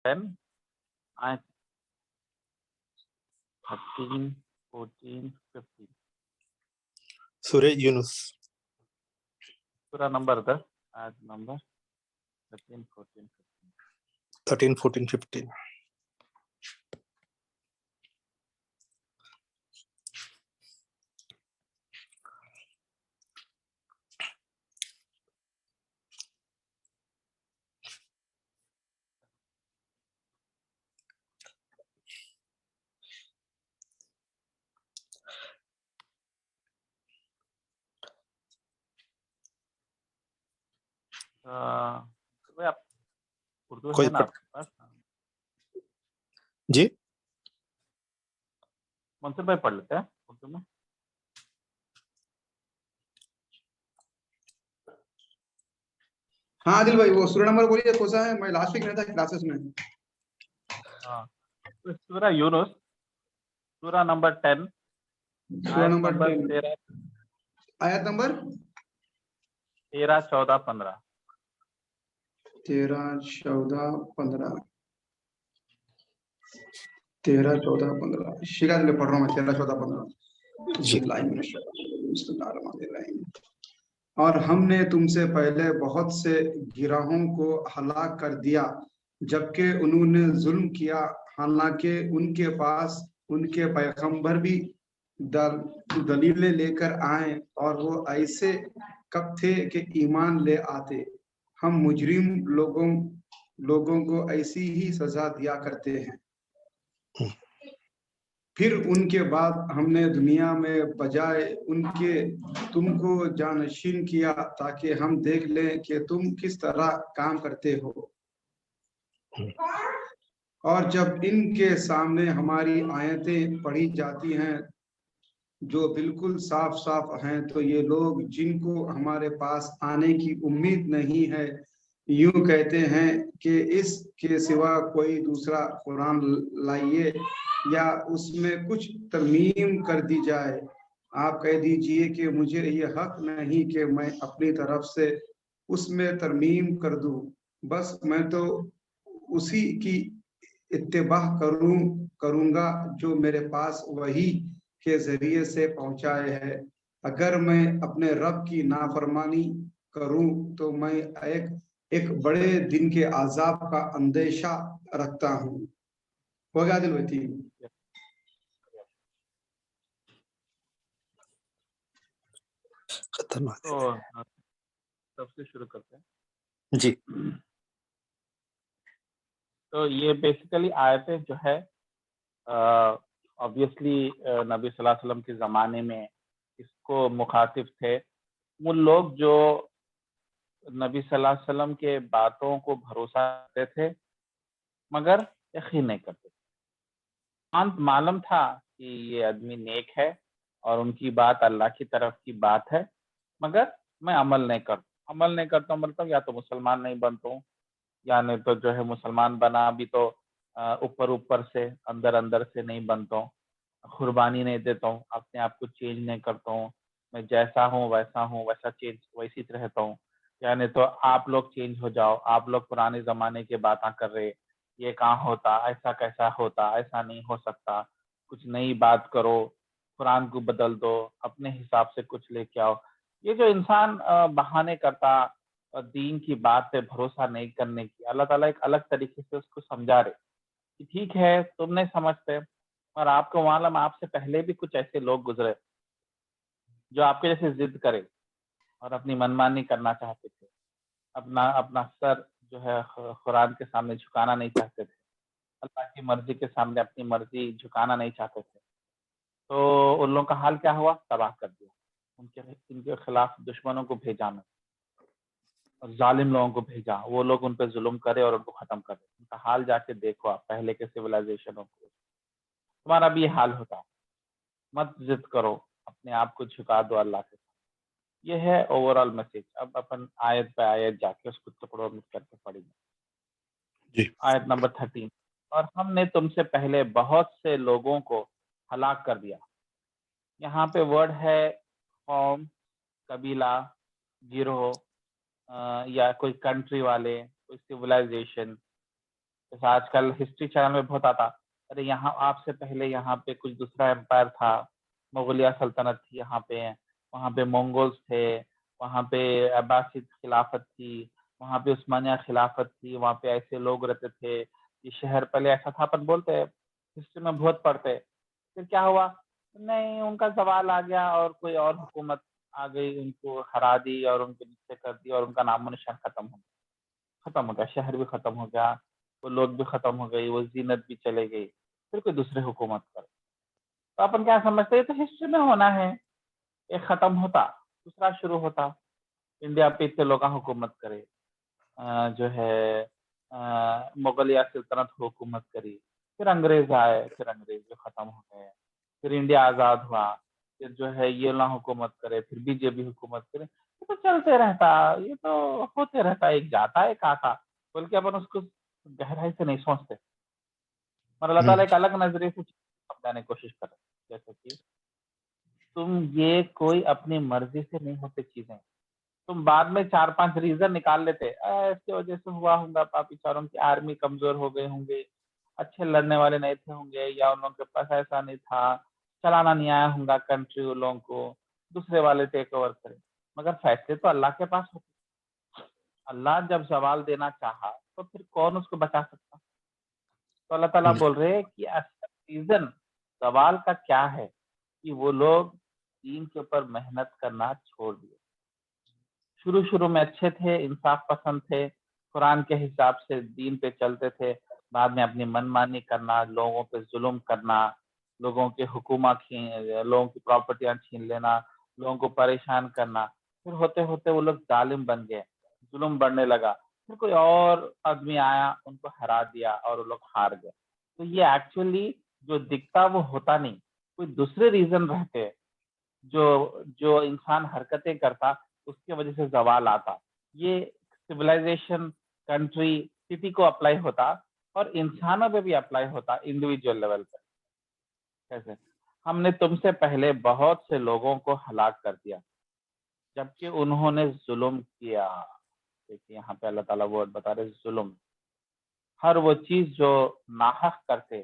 10 آیت 13 14 15 سورہ یونس سورہ نمبر 10 آیت نمبر 13 14 13 14 15 بھائی آپ اردو کوئی ہے نا آپ کے پاس؟ جی منصور بھائی پڑھ لیتے ہیں اردو میں. ہاں عادل بھائی وہ سورہ نمبر بولیے کون سا ہے؟ میں لاسٹ ویک رہتا کلاسز میں. ہاں سورہ یونس سورہ نمبر 10 سورہ آیت نمبر نمبر 10 آیت نمبر 13 14 15 13 14 15 13 14 15 شیرا دل پڑھ رہا ہوں میں 13 14 15. بسم اللہ بسم اللہ الرحمن الرحیم. اور ہم نے تم سے پہلے بہت سے گروہوں کو ہلاک کر دیا جبکہ انہوں نے ظلم کیا، حالانکہ ان کے پاس ان کے پیغمبر بھی دلیلیں لے کر آئیں اور وہ ایسے کب تھے کہ ایمان لے آتے. ہم مجرم لوگوں کو ایسی ہی سزا دیا کرتے ہیں. پھر ان کے بعد ہم نے دنیا میں بجائے ان کے تم کو جانشین کیا تاکہ ہم دیکھ لیں کہ تم کس طرح کام کرتے ہو. اور جب ان کے سامنے ہماری آیتیں پڑھی جاتی ہیں جو بالکل صاف صاف ہیں تو یہ لوگ جن کو ہمارے پاس آنے کی امید نہیں ہے یوں کہتے ہیں کہ اس کے سوا کوئی دوسرا قرآن لائیے یا اس میں کچھ ترمیم کر دی جائے. آپ کہہ دیجئے کہ مجھے یہ حق نہیں کہ میں اپنی طرف سے اس میں ترمیم کر دوں، بس میں تو اسی کی اتباع کروں گا جو میرے پاس وحی کے ذریعے سے پہنچائے ہے. اگر میں اپنے رب کی نافرمانی کروں تو میں ایک بڑے دن کے عذاب کا اندیشہ رکھتا ہوں. ہو گیا دل بھائی؟ خطرناک. تو سب سے شروع کرتے ہیں. جی تو یہ بیسیکلی آیتیں جو ہے obviously نبی صلی اللہ علیہ وسلم کے زمانے میں اس کو مخاطب تھے وہ لوگ جو نبی صلی اللہ علیہ وسلم کے باتوں کو بھروسہ کرتے تھے مگر یقین نہیں کرتے تھے. معلوم تھا کہ یہ آدمی نیک ہے اور ان کی بات اللہ کی طرف کی بات ہے مگر میں عمل نہیں کرتا ہوں مطلب یا تو مسلمان نہیں بنتا ہوں یا نہیں تو جو ہے مسلمان بنا بھی تو اوپر سے اندر سے نہیں بنتا ہوں، قربانی نہیں دیتا ہوں، اپنے آپ کو چینج نہیں کرتا ہوں، میں جیسا ہوں ویسا چینج ویسی رہتا ہوں. یعنی تو آپ لوگ چینج ہو جاؤ، آپ لوگ پرانے زمانے کی باتیں کر رہے، یہ کہاں ہوتا، ایسا کیسا ہوتا، ایسا نہیں ہو سکتا، کچھ نئی بات کرو، قرآن کو بدل دو، اپنے حساب سے کچھ لے کے آؤ. یہ جو انسان بہانے کرتا دین کی بات پہ بھروسہ نہیں کرنے کی، اللہ تعالیٰ ایک الگ طریقے سے اس کو سمجھا رہے کہ ٹھیک ہے تم نہیں سمجھتے اور آپ کو معلوم آپ سے پہلے بھی کچھ ایسے لوگ گزرے جو آپ کے جیسے ضد کرے اور اپنی منمانی کرنا چاہتے تھے، اپنا سر جو ہے قرآن کے سامنے جھکانا نہیں چاہتے تھے، اللہ کی مرضی کے سامنے اپنی مرضی جھکانا نہیں چاہتے تھے. تو ان لوگوں کا حال کیا ہوا؟ تباہ کر دیا. ان کے خلاف دشمنوں کو بھیجا میں، ظالم لوگوں کو بھیجا، وہ لوگ ان پہ ظلم کرے اور ان کو ختم کرے. ان کا حال جا کے دیکھو آپ پہلے کے سویلائزیشنوں کو، تمہارا بھی یہ حال ہوتا. مت ضد کرو، اپنے آپ کو جھکا دو اللہ کے ساتھ. یہ ہے اوور آل میسج. اب اپن آیت پہ آیت جا کے اس کو ٹکڑوں میں کر کے پڑھیں گے. جی آیت نمبر 13. اور ہم نے تم سے پہلے بہت سے لوگوں کو ہلاک کر دیا. یہاں پہ ورڈ ہے قوم، قبیلہ، گروہ یا کوئی کنٹری والے، کوئی سویلائزیشن. جیسے آج کل ہسٹری چینل میں بہت آتا، ارے یہاں آپ سے پہلے یہاں پہ کچھ دوسرا امپائر تھا، مغلیہ سلطنت تھی یہاں پہ، وہاں پہ مونگولز تھے، وہاں پہ عباسید خلافت تھی، وہاں پہ عثمانیہ خلافت تھی، وہاں پہ ایسے لوگ رہتے تھے، یہ شہر پہلے ایسا تھا، اپن بولتے ہیں ہسٹری میں بہت پڑھتے. پھر کیا ہوا؟ نہیں، ان کا زوال آ گیا اور کوئی اور حکومت آ گئی، ان کو ہرا دی اور ان کو نیچے کر دی اور ان کا نام و نشان ختم ہو گیا، شہر بھی ختم ہو گیا، وہ لوگ بھی ختم ہو گئی، وہ زینت بھی چلے گئی، پھر کوئی دوسری حکومت کر. تو اپن کیا سمجھتے ہیں؟ تو ہسٹری میں ہونا ہے، ایک ختم ہوتا دوسرا شروع ہوتا. انڈیا پہ اتنے لوگ حکومت کرے، جو ہے مغلیہ سلطنت حکومت کری، پھر انگریز آئے، پھر انگریز جو ختم ہو گئے، پھر انڈیا آزاد ہوا، پھر جو ہے یہ نہ حکومت کرے، پھر بی جے پی حکومت کرے. یہ تو چلتے رہتا، یہ تو ہوتے رہتا، ایک جاتا ایک آتا، بلکہ اپن اس کو گہرائی سے نہیں سوچتے. اور اللہ تعالیٰ ایک الگ نظریے سے سمجھانے کی کوشش کر رہے، جیسے کہ تم یہ کوئی اپنی مرضی سے نہیں ہوتے چیزیں، تم بعد میں 4-5 ریزن نکال لیتے، اس کی وجہ سے ہوا ہوگا، پاپی چاروں کی آرمی کمزور ہو گئے ہوں گے، اچھے لڑنے والے نہیں تھے ہوں گے، یا ان لوگوں کے پاس ایسا نہیں تھا، چلانا نہیں آیا ہوں گا کنٹری ان لوگوں کو، دوسرے والے ٹیک اوور کرے. مگر فیصلے تو اللہ کے پاس ہوتے. اللہ جب زوال دینا چاہا تو پھر کون اس کو بچا سکتا؟ تو اللہ تعالیٰ بول رہے ہیں کہ اصل ریزن زوال کا کیا ہے کہ وہ لوگ دین کے اوپر محنت کرنا چھوڑ دیے. شروع میں اچھے تھے، انصاف پسند تھے، قرآن کے حساب سے دین پہ چلتے تھے، بعد میں اپنی من مانی کرنا، لوگوں پہ ظلم کرنا، لوگوں کے حکومت لوگوں کی پراپرٹیاں چھین لینا، لوگوں کو پریشان کرنا، پھر ہوتے ہوتے وہ لوگ ظالم بن گئے، ظلم بڑھنے لگا، پھر کوئی اور آدمی آیا، ان کو ہرا دیا اور وہ لوگ ہار گئے. تو یہ ایکچولی جو دکھتا وہ ہوتا نہیں، کوئی دوسرے ریزن رہتے جو انسان حرکتیں کرتا، اس کی وجہ سے زوال آتا. یہ سویلائزیشن، کنٹری، سٹی کو اپلائی ہوتا اور انسانوں پہ بھی اپلائی ہوتا انڈیویجول لیول پہ. کیسے؟ ہم نے تم سے پہلے بہت سے لوگوں کو ہلاک کر دیا جبکہ انہوں نے ظلم کیا. دیکھیے یہاں پہ اللہ تعالیٰ وہ بتا رہے ظلم، ہر وہ چیز جو ناحق کرتے،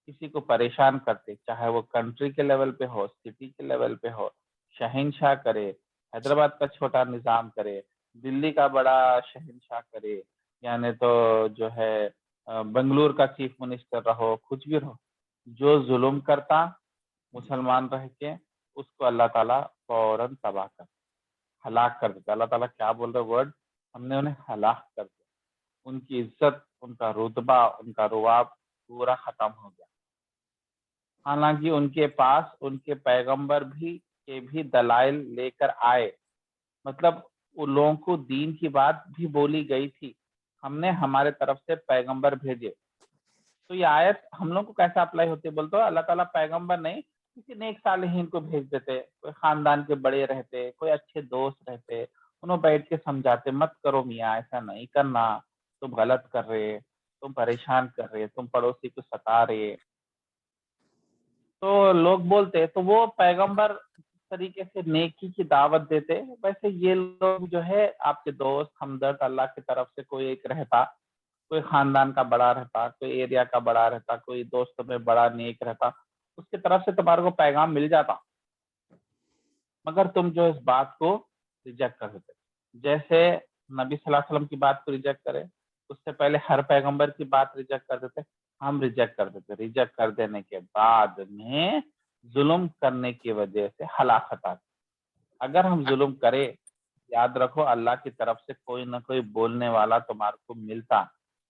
کسی کو پریشان کرتے، چاہے وہ کنٹری کے لیول پہ ہو، سٹی کے لیول پہ ہو، شہنشاہ کرے، حیدرآباد کا چھوٹا نظام کرے، دلی کا بڑا شہنشاہ کرے، یعنی تو جو ہے بنگلور کا چیف منسٹر رہو، کچھ بھی رہو، جو ظلم کرتا مسلمان رہ کے، اس کو اللہ تعالیٰ فوراً تباہ کر ہلاک کر دیتا. اللہ تعالیٰ کیا بول رہے ورڈ؟ ہم نے انہیں ہلاک کر دیا، ان کی عزت، ان کا رتبہ، ان کا رواب پورا ختم ہو گیا. حالانکہ ان کے پاس ان کے پیغمبر بھی دلائل لے کر آئے، مطلب ان لوگوں کو دین کی بات بھی بولی گئی تھی، ہم نے ہمارے طرف سے پیغمبر بھیجے. تو یہ آیت ہم لوگ کو کیسا اپلائی ہوتی ہے؟ بولتے اللہ تعالیٰ پیغمبر نہیں، کسی نیک صالحین کو بھیج دیتے، کوئی خاندان کے بڑے رہتے، کوئی اچھے دوست رہتے، انہوں بیٹھ کے سمجھاتے، مت کرو میاں، ایسا نہیں کرنا، تم غلط کر رہے، تم پریشان کر رہے، تم پڑوسی کو ستا رہے. تو لوگ بولتے، تو وہ پیغمبر اس طریقے سے نیکی کی دعوت دیتے. ویسے یہ لوگ جو ہے آپ کے دوست، ہمدرد، اللہ کی طرف سے کوئی ایک رہتا، کوئی خاندان کا بڑا رہتا، کوئی ایریا کا بڑا رہتا، کوئی دوستوں میں بڑا نیک رہتا، اس کی طرف سے تمہارے کو پیغام مل جاتا، مگر تم جو اس بات کو ریجیکٹ کر دیتے. جیسے نبی صلی اللہ علیہ وسلم کی بات کو ریجیکٹ کرے، اس سے پہلے ہر پیغمبر کی بات ریجیکٹ کر دیتے، ہم ریجیکٹ کر دیتے. ریجیکٹ کر دینے کے بعد میں ظلم کرنے کی وجہ سے ہلاکت آتی. اگر ہم ظلم کرے، یاد رکھو اللہ کی طرف سے کوئی نہ کوئی بولنے والا تمہارے کو ملتا،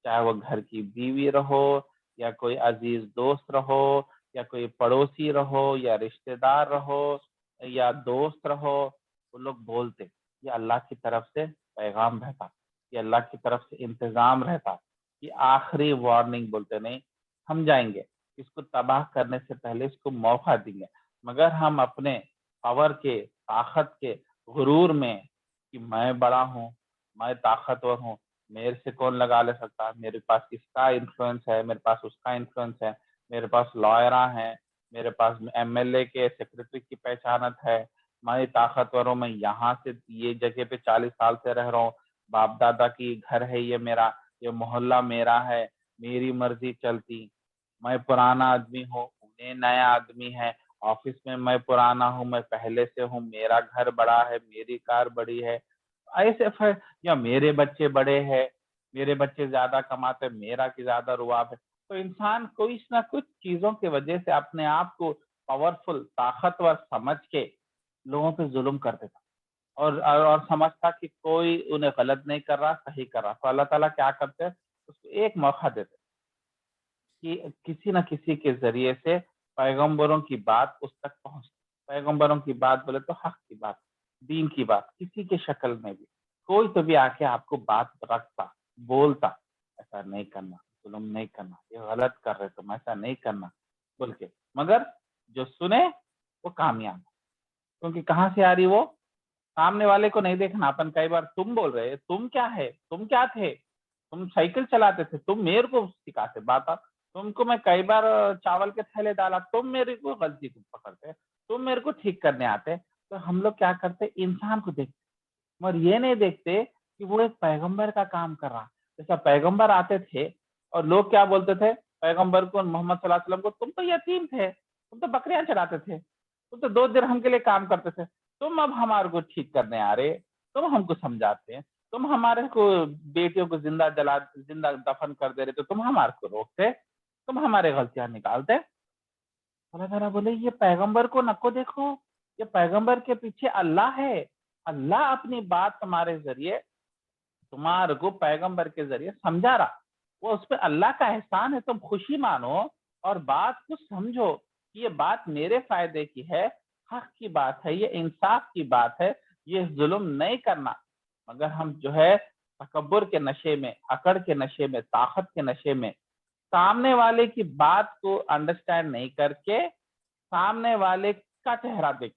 چاہے وہ گھر کی بیوی رہو، یا کوئی عزیز دوست رہو، یا کوئی پڑوسی رہو، یا رشتہ دار رہو، یا دوست رہو، وہ لوگ بولتے. یہ اللہ کی طرف سے پیغام رہتا، یہ اللہ کی طرف سے انتظام رہتا. یہ آخری وارننگ بولتے، نہیں ہم جائیں گے اس کو تباہ کرنے سے پہلے اس کو موقع دیں گے. مگر ہم اپنے پاور کے، طاقت کے غرور میں کہ میں بڑا ہوں، میں طاقتور ہوں، میرے سے کون لگا لے سکتا، میرے پاس اس کا انفلوئنس ہے، میرے پاس اس کا انفلوئنس ہے، میرے پاس لائراں ہیں، میرے پاس ایم ایل اے کے سیکرٹری کی پہچانت ہے، میں طاقتور ہوں، میں یہاں سے یہ جگہ پہ 40 سال سے رہ رہا ہوں، باپ دادا کی گھر ہے، یہ میرا، یہ محلہ میرا ہے، میری مرضی چلتی. میں پرانا آدمی ہوں, انہیں نیا آدمی ہے, آفس میں میں پرانا ہوں, میں پہلے سے ہوں, میرا گھر بڑا ہے, میری کار بڑی ہے, ایسے یا میرے بچے بڑے ہیں, میرے بچے زیادہ کماتے, میرا کی زیادہ رواب ہے. تو انسان کوئی نہ کچھ چیزوں کی وجہ سے اپنے آپ کو پاورفل, طاقتور سمجھ کے لوگوں پہ ظلم کر دیتا اور سمجھتا کہ کوئی انہیں غلط نہیں کر رہا, صحیح کر رہا. تو اللہ تعالیٰ کیا کرتے ہیں, اس کو ایک موقع دیتے کہ کسی نہ کسی کے ذریعے سے پیغمبروں کی بات اس تک پہنچتی. پیغمبروں کی بات بولے تو حق کی بات, دین کی بات, کسی کے شکل میں بھی کوئی تو بھی آ کے آپ کو بات رکھتا, بولتا ایسا نہیں کرنا, ظلم نہیں کرنا, یہ غلط کر رہے تم, ایسا نہیں کرنا بول کے. مگر جو سنے وہ کامیاب, کیونکہ کہاں سے آ رہی وہ, سامنے والے کو نہیں دیکھنا. اپن کئی بار تم بول رہے, تم کیا ہے, تم کیا تھے, تم سائیکل چلاتے تھے, تم میرے کو سکھاتے بات, تم کو میں کئی بار چاول کے تھیلے ڈالا, تم میرے کو غلطی کو پکڑتے, تم میرے کو ٹھیک کرنے آتے. تو ہم لوگ کیا کرتے, انسان کو دیکھتے مگر یہ نہیں دیکھتے کہ وہ ایک پیغمبر کا کام کر رہا. جیسا پیغمبر آتے تھے اور لوگ کیا بولتے تھے پیغمبر کو, محمد صلی اللہ علیہ وسلم کو, تم تو یتیم تھے, تم تو بکریاں چراتے تھے, تم تو 2 درہم کے لیے کام کرتے تھے, تم اب ہمارے کو ٹھیک کرنے آ رہے, تم ہم کو سمجھاتے ہیں, تم ہمارے کو بیٹیوں کو زندہ دفن کر دے رہے, تو تم ہمارے کو روکتے, تم ہمارے غلطیاں نکالتے. اللہ تعالیٰ بولے یہ پیغمبر کو نکو دیکھو, یہ پیغمبر کے پیچھے اللہ ہے. اللہ اپنی بات تمہارے ذریعے, تمہارے کو پیغمبر کے ذریعے سمجھا رہا. وہ اس پہ اللہ کا احسان ہے, تم خوشی مانو اور بات کو سمجھو کہ یہ بات میرے فائدے کی ہے, حق کی بات ہے, یہ انصاف کی بات ہے, یہ ظلم نہیں کرنا. مگر ہم جو ہے تکبر کے نشے میں, اکڑ کے نشے میں, طاقت کے نشے میں, سامنے والے کی بات کو انڈرسٹینڈ نہیں کر کے سامنے والے کا چہرہ دیکھ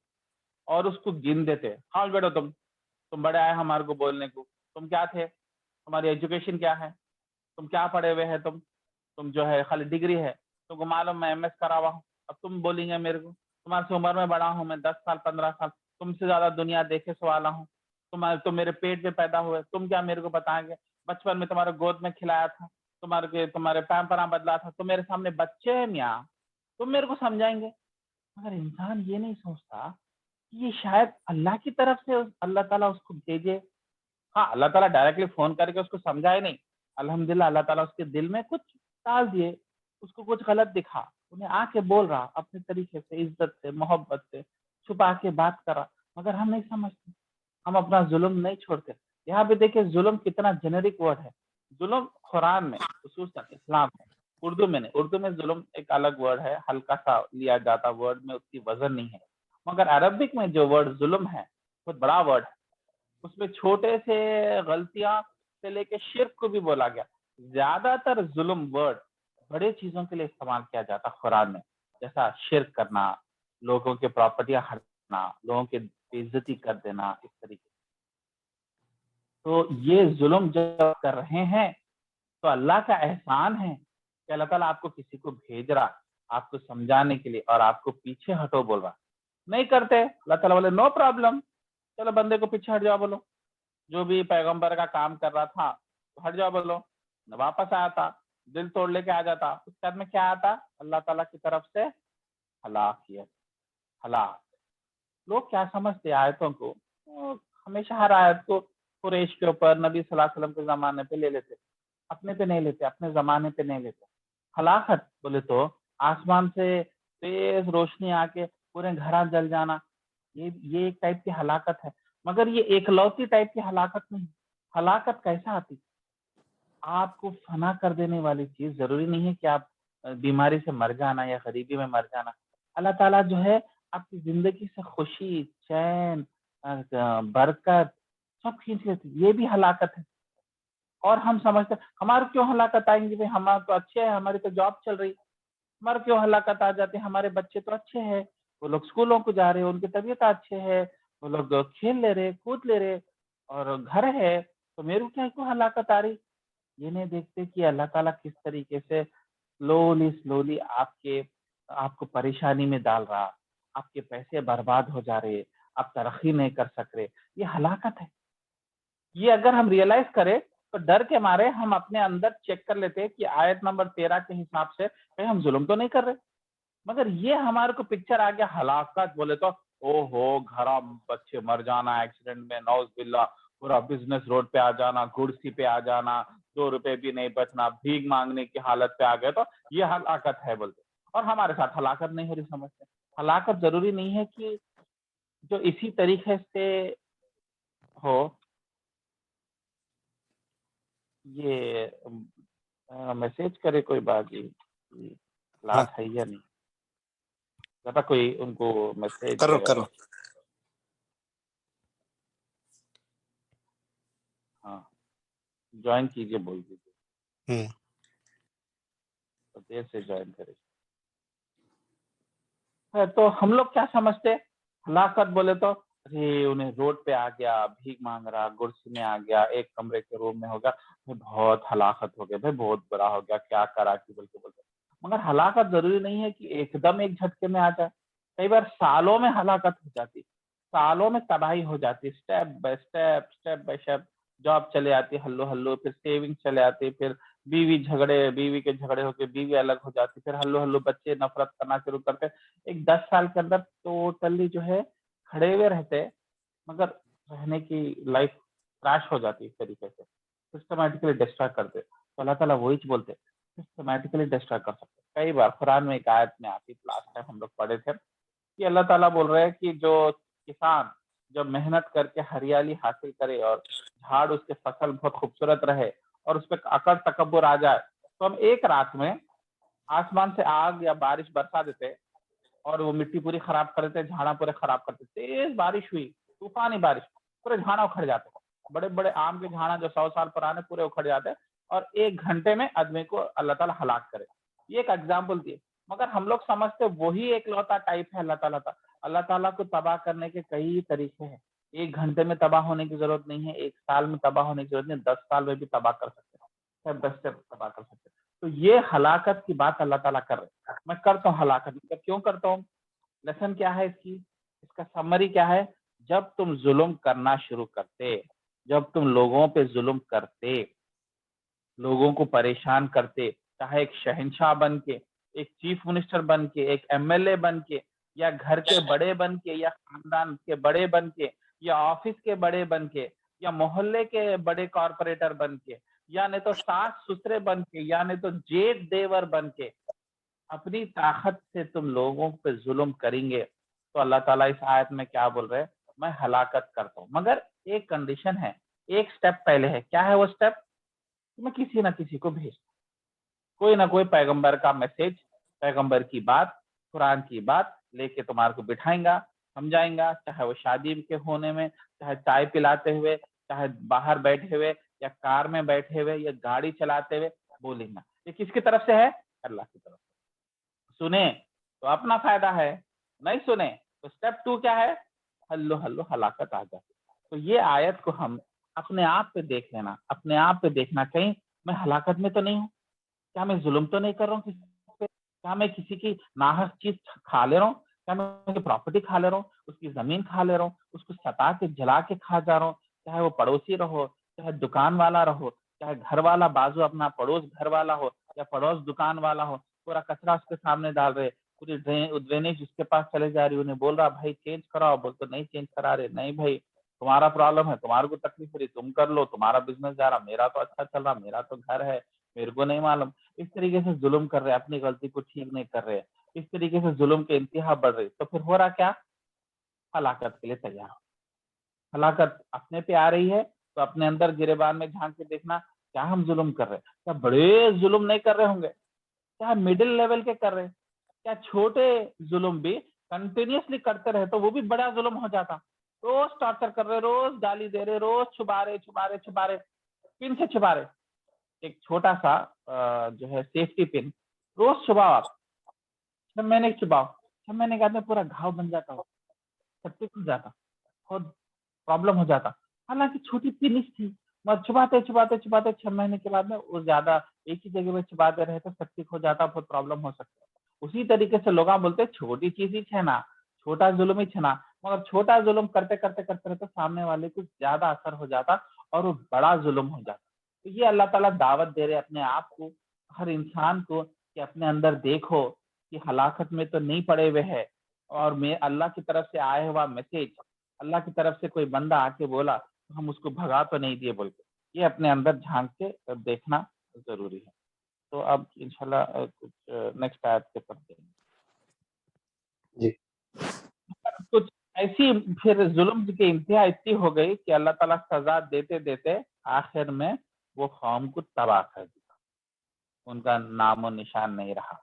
اور اس کو گن دیتے. ہاں بیٹو, تم بڑے آئے ہمارے کو بولنے کو, تم کیا تھے, تمہاری ایجوکیشن کیا ہے, تم کیا پڑھے ہوئے ہیں, تم جو ہے خالی ڈگری ہے, تم کو معلوم میں MS کرا ہوا ہوں, اب تم بولیں گے میرے کو, تمہارے سے عمر میں بڑا ہوں, میں 10 سال 15 سال, تم سے زیادہ دنیا دیکھے سوالا ہوں, تم میرے پیٹ میں پیدا ہوئے, تم کیا میرے کو بتائیں گے, بچپن میں تمہارے گود میں کھلایا تھا, تمہارے پیمپراں بدلا تھا, تم میرے سامنے بچے ہیں میاں, تم میرے کو سمجھائیں گے. مگر انسان یہ نہیں سوچتا کہ یہ شاید اللہ کی طرف سے اللہ تعالیٰ اس کو بھیجے. ہاں, اللہ تعالیٰ ڈائریکٹلی فون کر کے اس کو سمجھائے نہیں, الحمدللہ اللہ تعالیٰ اس کے دل میں کچھ ڈال دیے, اس کو کچھ غلط دکھا, انہیں آ کے بول رہا اپنے طریقے سے, عزت سے, محبت سے, چھپا کے بات کر رہا. مگر ہم نہیں سمجھتے, ہم اپنا ظلم نہیں چھوڑتے. یہاں پہ دیکھیں ظلم کتنا جنرک ورڈ ہے. ظلم قرآن میں, خصوصاً اسلام میں, اردو میں نہیں. اردو میں ظلم ایک الگ ورڈ ہے, ہلکا سا لیا جاتا ورڈ میں, اتنی وزن نہیں ہے. مگر عربک میں جو ورڈ ظلم ہے بہت بڑا ورڈ ہے. اس میں چھوٹے سے غلطیاں سے لے کے شرک کو بھی بولا گیا. زیادہ تر ظلم ورڈ بڑے چیزوں کے لیے استعمال کیا جاتا قرآن میں, جیسا شرک کرنا, لوگوں کے پراپرٹیاں ہڑپنا, لوگوں کی بےعزتی کر دینا, اس طریقے سے. تو یہ ظلم جو کر رہے ہیں تو اللہ کا احسان ہے کہ اللہ تعالیٰ آپ کو کسی کو بھیج رہا آپ کو سمجھانے کے لیے, اور آپ کو پیچھے ہٹو بول رہا. نہیں کرتے, اللہ تعالیٰ بولے نو پرابلم, چلو بندے کو پیچھے ہٹ جاؤ, بولو جو بھی پیغمبر کا کام کر رہا تھا ہٹ جاؤ, بولو. واپس آیا تھا, دل توڑ لے کے آ جاتا, اس کے بعد میں کیا آتا, اللہ تعالیٰ کی طرف سے ہلاکیت, ہلاک. لوگ کیا سمجھتے آیتوں کو, ہمیشہ ہر آیت کو قریش کے اوپر, نبی صلی اللہ علیہ وسلم کے زمانے پہ لے لیتے, اپنے پہ نہیں لیتے, اپنے زمانے پہ نہیں لیتے. ہلاکت بولے تو آسمان سے تیز روشنی آ کے پورے گھر جل جانا, یہ ایک ٹائپ کی ہلاکت ہے. مگر یہ ایک لوتی ٹائپ کی ہلاکت نہیں. ہلاکت کیسا آتی, آپ کو فنا کر دینے والی چیز. ضروری نہیں ہے کہ آپ بیماری سے مر جانا یا غریبی میں مر جانا. اللہ تعالیٰ جو ہے آپ کی زندگی سے خوشی, چین, برکت سب کھینچ لیتی. یہ بھی ہلاکت ہے. اور ہم سمجھتے ہمارے کیوں ہلاکت آئیں گی, ہمارے تو اچھے ہیں, ہماری تو جاب چل رہی, ہمارے کیوں ہلاکت آ جاتی, ہمارے بچے تو اچھے ہیں, وہ لوگ اسکولوں کو جا رہے, ان کی طبیعت اچھے ہے, وہ لوگ کھیل لے رہے, کود لے رہے, اور گھر ہے, تو میرے کیا کیوں ہلاکت آ رہی. یہ نہیں دیکھتے کہ اللہ تعالیٰ کس طریقے سے سلولی آپ کو پریشانی میں ڈال رہا, آپ کے پیسے برباد ہو جا رہے, آپ ترقی نہیں کر سک رہے. یہ ہلاکت ہے. یہ اگر ہم ریئلائز کریں تو ڈر کے مارے ہم اپنے اندر چیک کر لیتے کہ آیت نمبر 13 کے حساب سے کہیں ہم ظلم تو نہیں کر رہے. مگر یہ ہمارے کو پکچر آ گیا ہلاکت بولے تو او ہو گھر بچے مر جانا ایکسیڈنٹ میں، نعوذ باللہ، پورا بزنس روڈ پہ آ جانا، گڑسی پہ آ جانا، 2 روپے بھی نہیں بچنا، بھیگ مانگنے کی حالت پہ آ گئے، تو یہ ہلاکت ہے بولتے. اور ہمارے ساتھ ہلاکت نہیں ہو رہی. سمجھتے ہلاکت ضروری نہیں ہے کہ جو اسی طریقے سے ہو. یہ میسج کرے کوئی بات جی کلاس ہے یا نہیں، پتا کوئی ان کو میسج کرو ہاں جوائن کیجیے بول دیجیے تو دیر سے جوائن کرے. تو ہم لوگ کیا سمجھتے ہلاکت بولے تو ارے انہیں روڈ پہ آ گیا، بھیک مانگ رہا، گرسی میں آ گیا، ایک کمرے کے روم میں ہو گیا، بہت ہلاکت ہو گیا، بھائی بہت برا ہو گیا، کیا کرا کی بولتے بولتے. مگر ہلاکت ضروری نہیں ہے کہ ایک دم ایک جھٹکے میں آ جائے. کئی بار سالوں میں ہلاکت ہو جاتی، سالوں میں تباہی ہو جاتی، اسٹیپ بائی اسٹیپ جاب چلے آتی ہلو ہلو، پھر سیونگ چلے آتی، پھر بیوی کے جھگڑے ہو کے بیوی الگ ہو جاتی، پھر ہلو ہلو بچے نفرت کرنا شروع کرتے. ایک 10 سال کے اندر ٹوٹلی جو ہے کھڑے ہوئے رہتے، مگر رہنے کی لائف کریش ہو جاتی اس طریقے سے، سسٹمیٹکلی ڈسٹرائے کرتے. تو اللہ تعالیٰ وہی بولتے سسٹمیٹکلی ڈسٹرائے کر سکتے. کئی بار قرآن میں ایک آیت میں آتی، لاسٹ ٹائم ہم لوگ پڑھے تھے کہ اللہ تعالیٰ بول رہے ہیں کہ جو کسان جب محنت کر کے ہریالی حاصل کرے اور جھاڑ اس کے فصل بہت خوبصورت رہے اور اس پہ اکڑ تکبر آ جائے، تو ہم ایک رات میں آسمان سے آگ یا بارش برسا دیتے اور وہ مٹی پوری خراب کر دیتے، جھاڑا پورے خراب کرتے. تیز بارش ہوئی، طوفانی بارش، پورے جھاڑا اکھڑ جاتے. بڑے بڑے آم کے جھاڑا جو 100 سال پرانے پورے اکھڑ جاتے اور 1 گھنٹے میں آدمی کو اللہ تعالیٰ ہلاک کرے. یہ ایک ایگزامپل دی. مگر ہم لوگ سمجھتے وہی ایک لوتا ٹائپ ہے اللہ تعالیٰ کو تباہ کرنے کے کئی طریقے ہیں. 1 گھنٹے میں تباہ ہونے کی ضرورت نہیں ہے، 1 سال میں تباہ ہونے کی ضرورت نہیں، 10 سال میں بھی تباہ کر سکتے ہیں، 10 سے تباہ کر سکتے ہیں. تو یہ ہلاکت کی بات اللہ تعالیٰ کر رہے. میں کرتا ہوں ہلاکت، کیوں کرتا ہوں؟ لیسن کیا ہے اس کا سمری کیا ہے؟ جب تم ظلم کرنا شروع کرتے، جب تم لوگوں پہ ظلم کرتے، لوگوں کو پریشان کرتے، چاہے ایک شہنشاہ بن کے، ایک چیف منسٹر بن کے، ایک MLA بن کے، یا گھر کے بڑے بن کے، یا خاندان کے بڑے بن کے، یا آفس کے بڑے بن کے، یا محلے کے بڑے کارپوریٹر بن کے، یا نہیں تو ساس سسرے بن کے، یا نہیں تو جیٹ دیور بن کے، اپنی طاقت سے تم لوگوں پہ ظلم کریں گے تو اللہ تعالیٰ اس آیت میں کیا بول رہے؟ میں ہلاکت کرتا ہوں. مگر ایک کنڈیشن ہے، ایک سٹیپ پہلے ہے. کیا ہے وہ سٹیپ؟ میں کسی نہ کسی کو بھیج، کوئی نہ کوئی پیغمبر کا میسج، پیغمبر کی بات، قرآن کی بات لے کے تمہارے کو بٹھائیں گا، سمجھائیں گا، چاہے وہ شادی کے ہونے میں، چاہے چائے پلاتے ہوئے، چاہے باہر بیٹھے ہوئے، یا کار میں بیٹھے ہوئے، یا گاڑی چلاتے ہوئے بولیں گا. یہ کس کی طرف سے ہے؟ اللہ کی طرف سے. سنیں تو اپنا فائدہ ہے، نہیں سنیں تو سٹیپ 2 کیا ہے؟ ہلو ہلو ہلاکت آ جاتی. تو یہ آیت کو ہم اپنے آپ پہ دیکھ لینا، اپنے آپ پہ دیکھنا، کہیں میں ہلاکت میں تو نہیں ہوں؟ کیا میں ظلم تو نہیں کر رہا ہوں کسی پہ؟ کیا میں کسی کی ناحق چیز کھا لے رہا ہوں؟ کیا میں اس کی پراپرٹی کھا لے رہا ہوں، اس کی زمین کھا لے رہا ہوں، اس کو ستا کے جلا کے کھا جا رہا ہوں؟ چاہے وہ پڑوسی رہو، چاہے دکان والا رہو، چاہے گھر والا بازو اپنا پڑوس گھر والا ہو یا پڑوس دکان والا ہو، پورا کچرا اس کے سامنے ڈال رہے، پوری ڈرینیج اس کے پاس چلے جا رہی، انہیں بول رہا بھائی چینج کراؤ، بول تو نہیں چینج کرا رہے. نہیں بھائی تمہارا پرابلم ہے، تمہارے کو تکلیف ہو رہی، تم کر لو، تمہارا بزنس جا رہا، میرا تو اچھا چل رہا، میرا تو گھر ہے، میرے کو نہیں معلوم. اس طریقے سے ظلم کر رہے، اپنی غلطی کو ٹھیک نہیں کر رہے، اس طریقے سے ظلم کے انتہا بڑھ رہی. تو پھر ہو رہا کیا؟ ہلاکت کے لیے تیار ہو. ہلاکت اپنے پہ آ رہی ہے تو اپنے اندر گریبان میں جھانک کے دیکھنا، کیا ہم ظلم کر رہے؟ کیا بڑے ظلم نہیں کر رہے ہوں گے؟ کیا مڈل لیول کے کر رہے؟ کیا چھوٹے ظلم بھی کنٹینیوسلی کرتے رہے تو وہ بھی بڑا ظلم ہو جاتا؟ روز ٹارچر کر رہے، روز گالی دے رہے، روز چھپا رہے، پن سے چھپا رہے. ایک چھوٹا سا جو ہے سیفٹی پن روز چھپاؤ، آپ 6 مہینے چھپاؤ، 6 مہینے کے بعد میں پورا گھاؤ بن جاتا ہو، سیپٹک ہو جاتا، بہت پرابلم ہو جاتا. حالانکہ چھوٹی پنس تھی، مگر چھپاتے 6 مہینے کے بعد میں وہ زیادہ ایک ہی جگہ میں چھپاتے رہے تو سیپٹک ہو جاتا، بہت پرابلم ہو سکتا ہے. اسی طریقے سے لوگ بولتے چھوٹی چیز ہی چھنا، چھوٹا ظلم ہی چھنا، مگر چھوٹا ظلم کرتے رہتے سامنے والے کو زیادہ اثر ہو جاتا اور وہ بڑا ظلم ہو جاتا. تو یہ اللہ تعالیٰ دعوت دے رہے اپنے آپ کو، ہر انسان کو، کہ اپنے اندر دیکھو کہ ہلاکت میں تو نہیں پڑے ہوئے ہے، اور میں اللہ کی طرف سے آیا ہوا میسج، اللہ کی طرف سے کوئی بندہ آ کے بولا تو ہم اس کو بھگا تو نہیں دیے بول کے، یہ اپنے اندر جھانک کے دیکھنا ضروری ہے۔ تو اب انشاءاللہ کچھ نیکسٹ آیت کے پڑھتے ہیں۔ جی کچھ ایسی پھر ظلم کی انتہا اتنی ہو گئی کہ اللہ تعالیٰ سزا دیتے دیتے آخر میں وہ قوم کو تباہ کر دیا، ان کا نام و نشان نہیں رہا،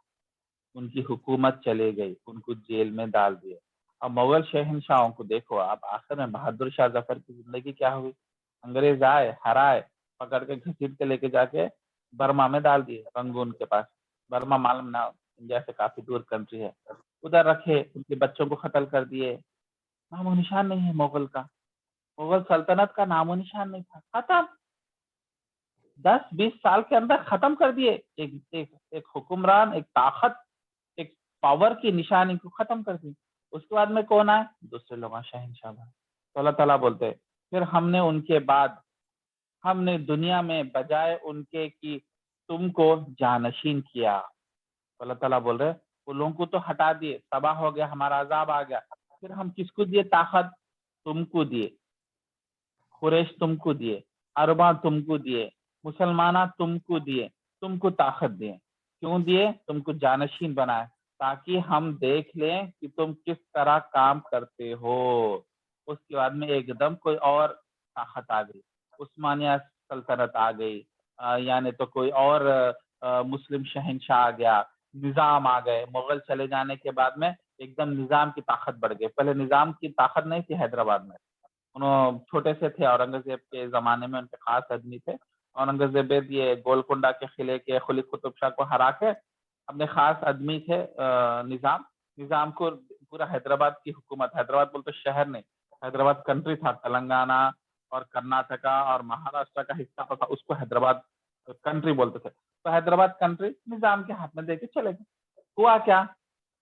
ان کی حکومت چلے گئی، ان کو جیل میں ڈال دیے۔ اب مغل شہنشاہوں کو دیکھو، اب آخر میں بہادر شاہ ظفر کی زندگی کیا ہوئی، انگریز آئے، ہرائے، پکڑ کے گھسیٹ کے لے کے جا کے برما میں ڈال دیے، رنگون کے پاس، برما معلوم نہ انڈیا سے کافی دور کنٹری ہے، ادھر رکھے، ان کے بچوں کو قتل کر دیے، نام و نشان نہیں ہے مغل کا، مغل سلطنت کا نام و نشان نہیں تھا، ختم، 10-20 سال کے اندر ختم کر دیے، ایک حکمران، ایک طاقت، ایک پاور کی نشانی کو ختم کر دی۔ اس کے بعد میں کون آئے؟ دوسرے لوگ شہنشاہ بنے۔ تو اللہ تعالیٰ بولتے پھر ہم نے ان کے بعد، ہم نے دنیا میں بجائے ان کے کی تم کو جانشین کیا۔ تو اللہ تعالیٰ بول رہے وہ لوگوں کو تو ہٹا دیے، تباہ ہو گیا، ہمارا عذاب آ گیا، پھر ہم کس کو دیے طاقت؟ تم کو دیے، قریش تم کو دیے، عرباں تم کو دیے، مسلمانہ تم کو دیے، تم کو طاقت دیے، کیوں دیے؟ تم کو جانشین بنائے تاکہ ہم دیکھ لیں کہ تم کس طرح کام کرتے ہو۔ اس کے بعد میں ایک دم کوئی اور طاقت آ گئی، عثمانیہ سلطنت آ گئی، یعنی تو کوئی اور مسلم شہنشاہ آ گیا، نظام آ گئے، مغل چلے جانے کے بعد میں ایک دم نظام کی طاقت بڑھ گئی۔ پہلے نظام کی طاقت نہیں تھی حیدرآباد میں، انہوں چھوٹے سے تھے، اورنگزیب کے زمانے میں ان کے خاص آدمی تھے، اورنگزیب یہ گولکنڈا کے قلعے کے قلی قطب شاہ کو ہرا کے اپنے خاص آدمی تھے، نظام کو پورا حیدرآباد کی حکومت، حیدرآباد بولتے شہر نہیں، حیدرآباد کنٹری تھا، تلنگانہ اور کرناٹکا اور مہاراشٹر کا حصہ تھا، اس کو حیدرآباد کنٹری بولتے تھے۔ تو حیدرآباد کنٹری نظام کے ہاتھ میں دے کے چلے گئے۔ ہوا کیا،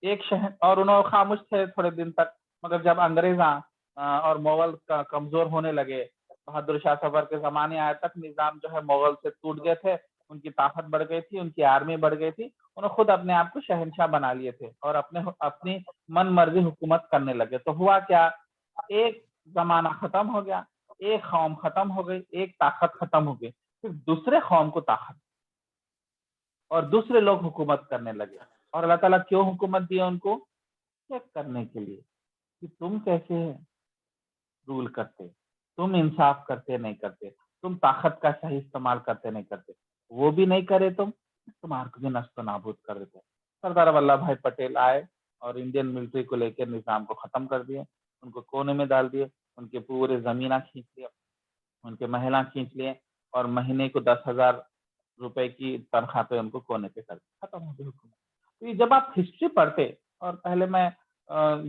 ایک شہر، اور انہوں خاموش تھے تھوڑے دن تک، مگر جب انگریزاں اور مغل کمزور ہونے لگے، بہادر شاہ ظفر کے زمانے آئے تک نظام جو ہے مغل سے ٹوٹ گئے تھے، ان کی طاقت بڑھ گئی تھی، ان کی آرمی بڑھ گئی تھی، انہوں خود اپنے آپ کو شہنشاہ بنا لیے تھے اور اپنی من مرضی حکومت کرنے لگے۔ تو ہوا کیا، ایک زمانہ ختم ہو گیا، ایک قوم ختم ہو گئی، ایک طاقت ختم ہو گئی، پھر دوسرے قوم کو طاقت اور دوسرے لوگ حکومت کرنے لگے۔ اور اللہ تعالیٰ کیوں حکومت دی ان کو؟ چیک کرنے کے لیے کہ تم کیسے رول کرتے، تم انصاف کرتے نہیں کرتے، تم طاقت کا صحیح استعمال کرتے نہیں کرتے، وہ بھی نہیں کرے تمہارے کو بھی نست و نابود کر دیتے۔ سردار ولبھ بھائی پٹیل آئے اور انڈین ملٹری کو لے کے نظام کو ختم کر دیے، ان کو کونے میں ڈال دیے، ان کے پورے زمینہ کھینچ لیے، ان کے محلہ کھینچ لیے، اور مہینے کو 10,000 روپے کی تنخواہ پہ ان کو کونے پہ کر دیا، ختم ہو گئی حکومت۔ تو یہ جب آپ ہسٹری پڑھتے، اور پہلے میں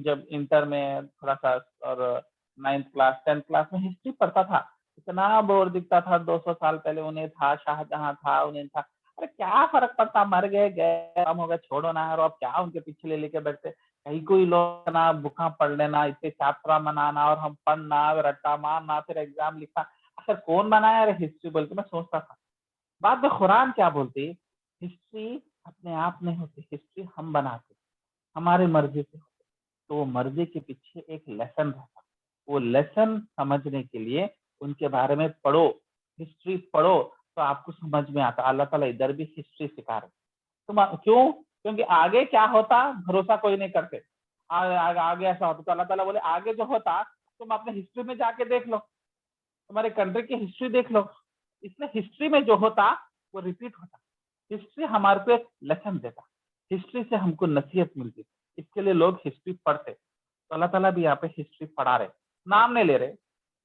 جب انٹر میں تھوڑا سا اور 9th کلاس 10th کلاس میں ہسٹری پڑھتا تھا، اتنا بور دکھتا تھا، 200 سال پہلے انہیں تھا، شاہجہاں تھا، انہیں تھا، ارے کیا فرق پڑتا، مر گئے کام ہو گیا، چھوڑو نا، اور اب کیا ان کے پیچھے لے کے بیٹھتے، کہیں کوئی لوگ نا بکاں پڑھ لینا، اتنے چاپٹر منانا اور ہم پڑھنا، رٹا مارنا، پھر ایگزام لکھنا، اچھا کون بنایا ارے ہسٹری بول کے میں سوچتا تھا۔ بعد میں قرآن کیا بولتی، ہسٹری اپنے آپ نہیں ہوتی، ہسٹری ہم بناتے، ہمارے مرضی سے ہوتے، تو وہ مرضی کے پیچھے ایک لیسن رہتا، وہ لیسن سمجھنے کے لیے ان کے بارے میں پڑھو، ہسٹری پڑھو، تو آپ کو سمجھ میں آتا۔ اللہ تعالیٰ ادھر بھی ہسٹری سکھا رہے، کیوں؟ کیونکہ آگے کیا ہوتا بھروسہ کوئی نہیں کرتے، آگے ایسا ہوتا، تو اللہ تعالیٰ بولے آگے جو ہوتا تم اپنے ہسٹری میں جا کے دیکھ لو، تمہارے کنٹری کی ہسٹری دیکھ لو، اس میں ہسٹری میں جو ہوتا وہ ریپیٹ ہوتا، ہسٹری ہمارے کو ایک لیسن دیتا، ہسٹری سے ہم کو نصیحت ملتی، اس کے لیے لوگ ہسٹری پڑھتے۔ تو اللہ تعالیٰ بھی یہاں پہ ہسٹری پڑھا رہے، نام نہیں لے رہے،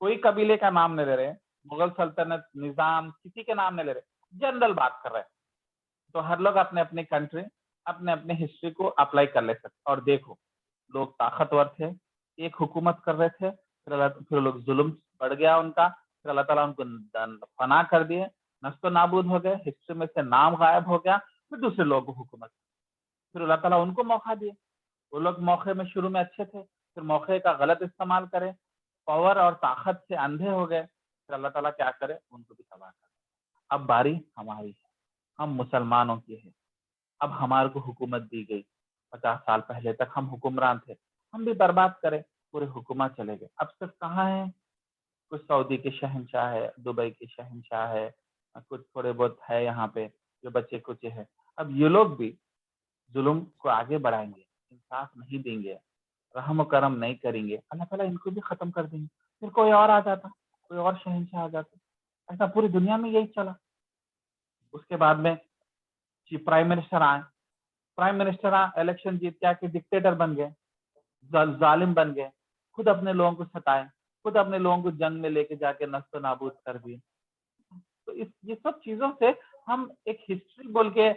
کوئی قبیلے کا نام نہیں لے رہے، مغل سلطنت نظام کسی کے نام نہیں لے رہے، جنرل بات کر رہے، تو ہر لوگ اپنے اپنے کنٹری اپنے اپنے ہسٹری کو اپلائی کر لے سکتے۔ اور دیکھو لوگ طاقتور تھے، ایک حکومت کر رہے تھے، پھر لوگ ظلم بڑھ گیا ان کا، پھر اللہ تعالیٰ ان کو فنا کر دیے، نست و نابود ہو گئے، ہسٹری میں سے نام غائب ہو گیا، پھر دوسرے لوگ حکومت، پھر اللہ تعالیٰ ان کو موقع دیے، وہ لوگ موقع میں شروع میں اچھے تھے، پھر موقع کا غلط استعمال کرے، پاور اور طاقت سے اندھے ہو گئے، پھر اللہ تعالیٰ کیا کرے، ان کو بھی تباہ کرے۔ اب باری ہماری ہے، ہم مسلمانوں کی ہے، اب ہمارے کو حکومت دی گئی. 50 سال پہلے تک ہم حکمران تھے، ہم بھی برباد کرے، پورے حکومت چلے گئے. اب صرف کہاں ہے؟ کچھ سعودی کے شہنشاہ ہے، دبئی کے شہنشاہ ہے، کچھ تھوڑے بہت ہے یہاں پہ جو بچے کچے ہیں. اب یہ لوگ بھی ظلم کو آگے بڑھائیں گے، انصاف نہیں دیں گے، رحم و کرم نہیں کریں گے، اللہ تعالیٰ ان کو بھی ختم کر دیں گے. پھر کوئی اور آ جاتا، کوئی اور شہنشاہ آ جاتا. ایسا پوری دنیا میں یہی چلا. اس کے بعد میں پرائم منسٹر آئے، پرائم منسٹر الیکشن جیت کے ڈکٹیٹر بن گئے، ظالم بن گئے، خود اپنے لوگوں کو ستائے، خود اپنے لوگوں کو جنگ میں لے کے جا کے نست و نابود کر دیے. تو یہ سب چیزوں سے ہم ایک ہسٹری بول کے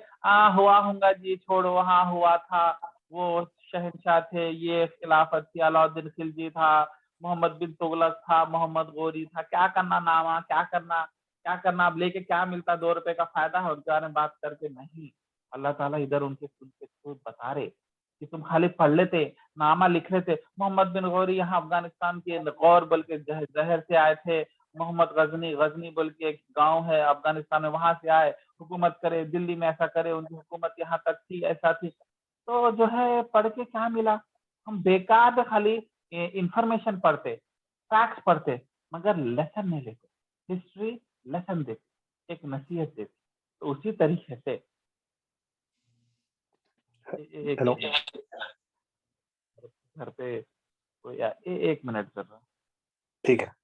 ہوا ہوں گا جی چھوڑو، وہاں ہوا تھا، وہ شہنشاہ تھے، یہ خلافت تھی، علاؤدین خلجی تھا، محمد بن تغلق تھا، محمد غوری تھا، کیا کرنا نامہ، کیا کرنا اب لے کے کیا ملتا، 2 روپے کا فائدہ ہے ان کے بارے میں بات کر کے. نہیں، اللہ تعالیٰ ادھر ان کے خود بتا رہے کہ تم خالی پڑھ لیتے، نامہ لکھ لیتے. محمد بن غوری یہاں افغانستان کے غور بول کے زہر سے آئے تھے، محمد غزنی بول کے ایک گاؤں ہے افغانستان میں، وہاں سے آئے، حکومت کرے دلی میں، ایسا کرے، ان کی حکومت یہاں تک تھی، ایسا تھی. تو جو ہے پڑھ کے کیا ملا؟ ہم بیکار خالی انفارمیشن پڑھتے، فیکٹس پڑھتے، مگر لیسن نہیں لیتے. ہسٹری لیسن دیتی، ایک نصیحت دیتی. تو اسی طریقے سے ہیلو، گھر پہ کوئی 1 منٹ کر رہا. ٹھیک ہے.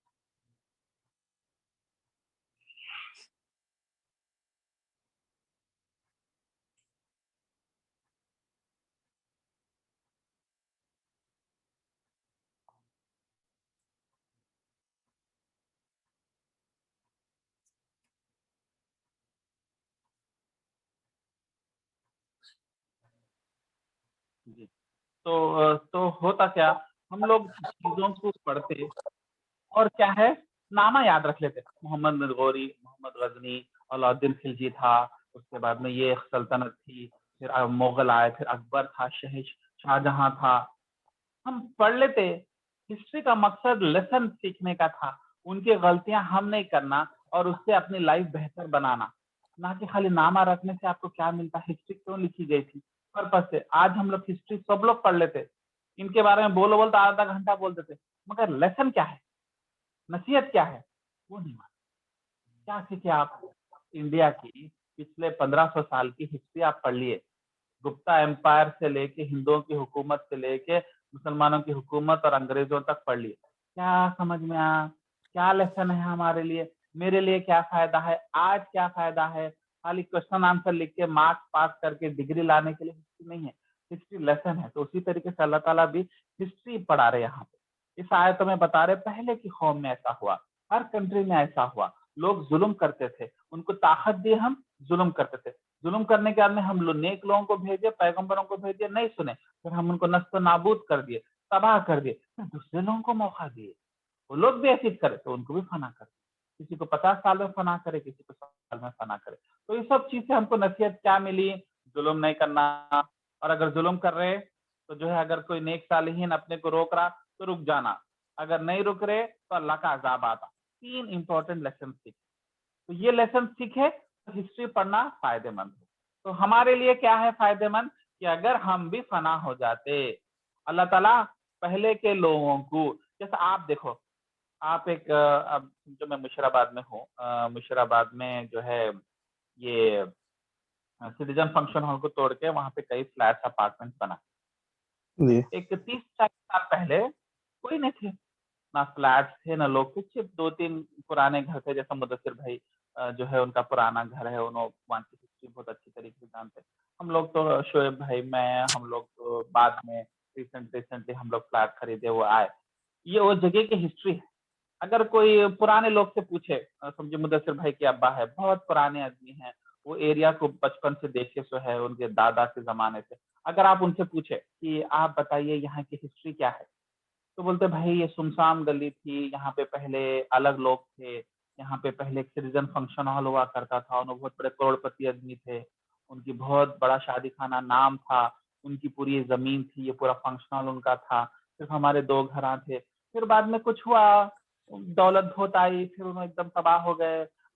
جی. تو ہوتا کیا، ہم لوگ چیزوں کو پڑھتے اور کیا ہے، نامہ یاد رکھ لیتے، محمد بن غوری، محمد غزنی، علاؤدین خلجی تھا، اس کے بعد میں یہ سلطنت تھی، پھر مغل آئے، پھر اکبر تھا، شاہ جہاں تھا. ہم پڑھ لیتے. ہسٹری کا مقصد لیسن سیکھنے کا تھا، ان کی غلطیاں ہم نہیں کرنا اور اس سے اپنی لائف بہتر بنانا، نہ کہ خالی نامہ رکھنے سے آپ کو کیا ملتا، ہسٹری کیوں لکھی گئی تھی پرپز سے. آج ہم لوگ ہسٹری سب لوگ پڑھ لیتے، ان کے بارے میں بولتا آدھا گھنٹہ بول دیتے، مگر لیسن کیا ہے، نصیحت کیا ہے، وہ نہیں مانتے. کیا سیکھے آپ؟ انڈیا کی پچھلے 1500 سال کی ہسٹری آپ پڑھ لیے، گپتا امپائر سے لے کے ہندوؤں کی حکومت سے لے کے مسلمانوں کی حکومت اور انگریزوں تک پڑھ لیے. کیا سمجھ میں آیا؟ کیا لیسن ہے ہمارے لیے؟ میرے لیے کیا فائدہ ہے؟ آج کیا فائدہ ہے؟ خالی کوشچن آنسر لکھ کے مارکس پاس کر کے ڈگری لانے کے لیے ہسٹری نہیں ہے، ہسٹری لیسن ہے. تو اسی طریقے سے اللہ تعالیٰ بھی ہسٹری پڑھا رہے یہاں پہ. اس آیتوں میں بتا رہے پہلے کی قوم میں ایسا ہوا، ہر کنٹری میں ایسا ہوا، لوگ ظلم کرتے تھے، ان کو طاقت دی، ہم ظلم کرتے تھے. ظلم کرنے کے بعد میں ہم نیک لوگوں کو بھیجے، پیغمبروں کو بھیجے، نہیں سنے، پھر ہم ان کو نست و نابود کر دیے، تباہ کر دیے. پھر دوسرے لوگوں کو موقع دیے، وہ لوگ بھی ایسی کرے تو ان کو بھی فنا کرے، کسی کو 50 سال میں فنا کرے، کسی کو 100 سال میں فنا کرے. تو یہ سب چیز سے ہم کو نصیحت کیا ملی؟ ظلم نہیں کرنا. اور اگر ظلم کر رہے تو جو ہے، اگر کوئی نیک صالحین اپنے کو روک رہا تو رک جانا، اگر نہیں رک رہے تو اللہ کا عذاب آتا. 3 امپورٹنٹ لیسن سیکھے. تو یہ لیسن سیکھے تو ہسٹری پڑھنا فائدے مند ہے. تو ہمارے لیے کیا ہے فائدے مند؟ کہ اگر ہم بھی فنا ہو جاتے، اللہ تعالیٰ پہلے کے لوگوں کو، جیسے آپ دیکھو، آپ ایک اب جو میں مشرآباد میں ہوں، مشرآباد میں جو ہے یہ سٹیزن فنکشن ہال کو توڑ کے وہاں پہ کئی فلیٹس اپارٹمنٹ بنا. جی. ایک 30-40 سال پہلے کوئی نہیں تھے، نہ فلیٹس تھے، نہ لوگ تھے، صرف 2-3 پرانے گھر تھے. جیسا مدثر بھائی جو ہے ان کا پرانا گھر ہے، انہوں وہاں کی ہسٹری بہت اچھی طریقے سے جانتے. ہم لوگ تو شعیب بھائی میں، ہم لوگ تو بعد میں ریسنٹلی ہم لوگ فلیٹ خریدے، وہ آئے. یہ وہ جگہ کی ہسٹری ہے. اگر کوئی پرانے لوگ سے پوچھے، سمجھے مدثر بھائی کے ابا ہے، بہت پرانے آدمی ہیں، وہ ایریا کو بچپن سے دیکھے سو ہے، ان کے دادا کے زمانے سے. اگر آپ ان سے پوچھے کہ آپ بتائیے یہاں کی ہسٹری کیا ہے، تو بولتے بھائی یہ سنسان گلی تھی، یہاں پہ پہلے الگ لوگ تھے، یہاں پہ پہلے ایک سٹیزن فنکشن ہال ہوا کرتا تھا، انہوں بہت بڑے کروڑ پتی آدمی تھے، ان کی بہت بڑا شادی خانہ نام تھا، ان کی پوری زمین تھی، یہ پورا فنکشن ہال ان کا تھا، صرف ہمارے 2 گھراں تھے. پھر بعد میں کچھ ہوا، دولت بہت آئی، پھر انہوں ایک دم تباہ ہو گئے،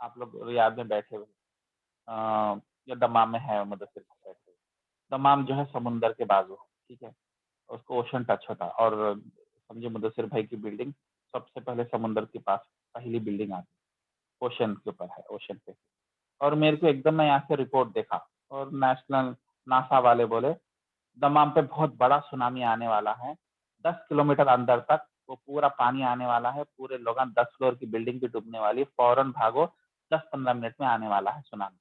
آپ لوگ ریاض میں بیٹھے ہوئے یا دمام میں ہے مدثر بھائی بیٹھے ہوئے. دمام جو ہے سمندر کے بازو، ٹھیک ہے، اس کو اوشن ٹچ ہوتا، اور سمجھے مدثر بھائی کی بلڈنگ سب سے پہلے سمندر کے پاس پہلی بلڈنگ آتی، اوشن کے اوپر ہے، اوشن پہ. اور میرے کو ایک دم میں یہاں سے رپورٹ دیکھا، اور نیشنل ناسا والے بولے دمام پہ بہت بڑا سونامی آنے والا ہے، 10 کلومیٹر اندر تک وہ پورا پانی آنے والا ہے، پورے لوگ 10 فلور کی بلڈنگ بھی ڈوبنے والی ہے، فوراً بھاگو، 10-15 منٹ میں آنے والا ہے سونامی.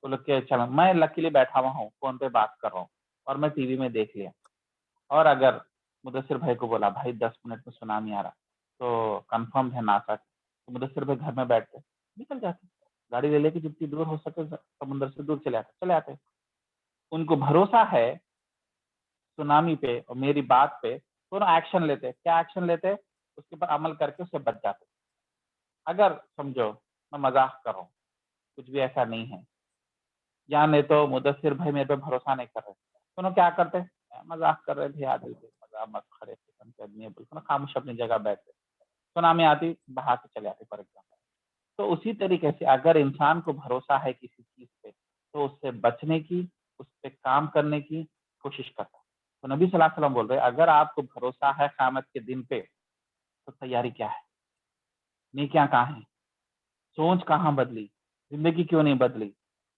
بولے کہ چلو، میں لکیلی بیٹھا ہوا ہوں، فون پہ بات کر رہا ہوں، اور میں ٹی وی میں دیکھ لیا. اور اگر مدثر بھائی کو بولا بھائی 10 منٹ میں سونامی آ رہا تو کنفرم ہے ناسا، تو مدثر بھائی گھر میں بیٹھتے نکل جاتے، گاڑی لے کے جتنی دور ہو سکے سمندر سے دور چلے آتے. ان کو بھروسہ ہے سونامی پہ اور میری بات پہ، تو ایکشن لیتے. کیا ایکشن لیتے؟ اس کے اوپر عمل کر کے اس سے بچ جاتے. اگر سمجھو میں مذاق کر رہا ہوں، کچھ بھی ایسا نہیں ہے، یا نہیں تو مدثر بھائی میرے پہ بھروسہ نہیں کر رہے، تو کیا کرتے؟ مذاق کر رہے تھے، عادل کے مذاق مت کھڑے تھے، بالکل خاموش اپنی جگہ بیٹھتے، سونامی آتی بہا کے چلے آتے فار ایگزامپل. تو اسی طریقے سے اگر انسان کو بھروسہ ہے کسی چیز پہ، تو اس سے بچنے کی، اس پہ کام کرنے کی کوشش کرتا ہے. تو نبی صلی اللہ علیہ وسلم بول رہے اگر آپ کو بھروسہ ہے قیامت کے دن پہ، تو تیاری کیا ہے؟ نیکیاں کہاں ہیں؟ سوچ کہاں بدلی؟ زندگی کیوں نہیں بدلی؟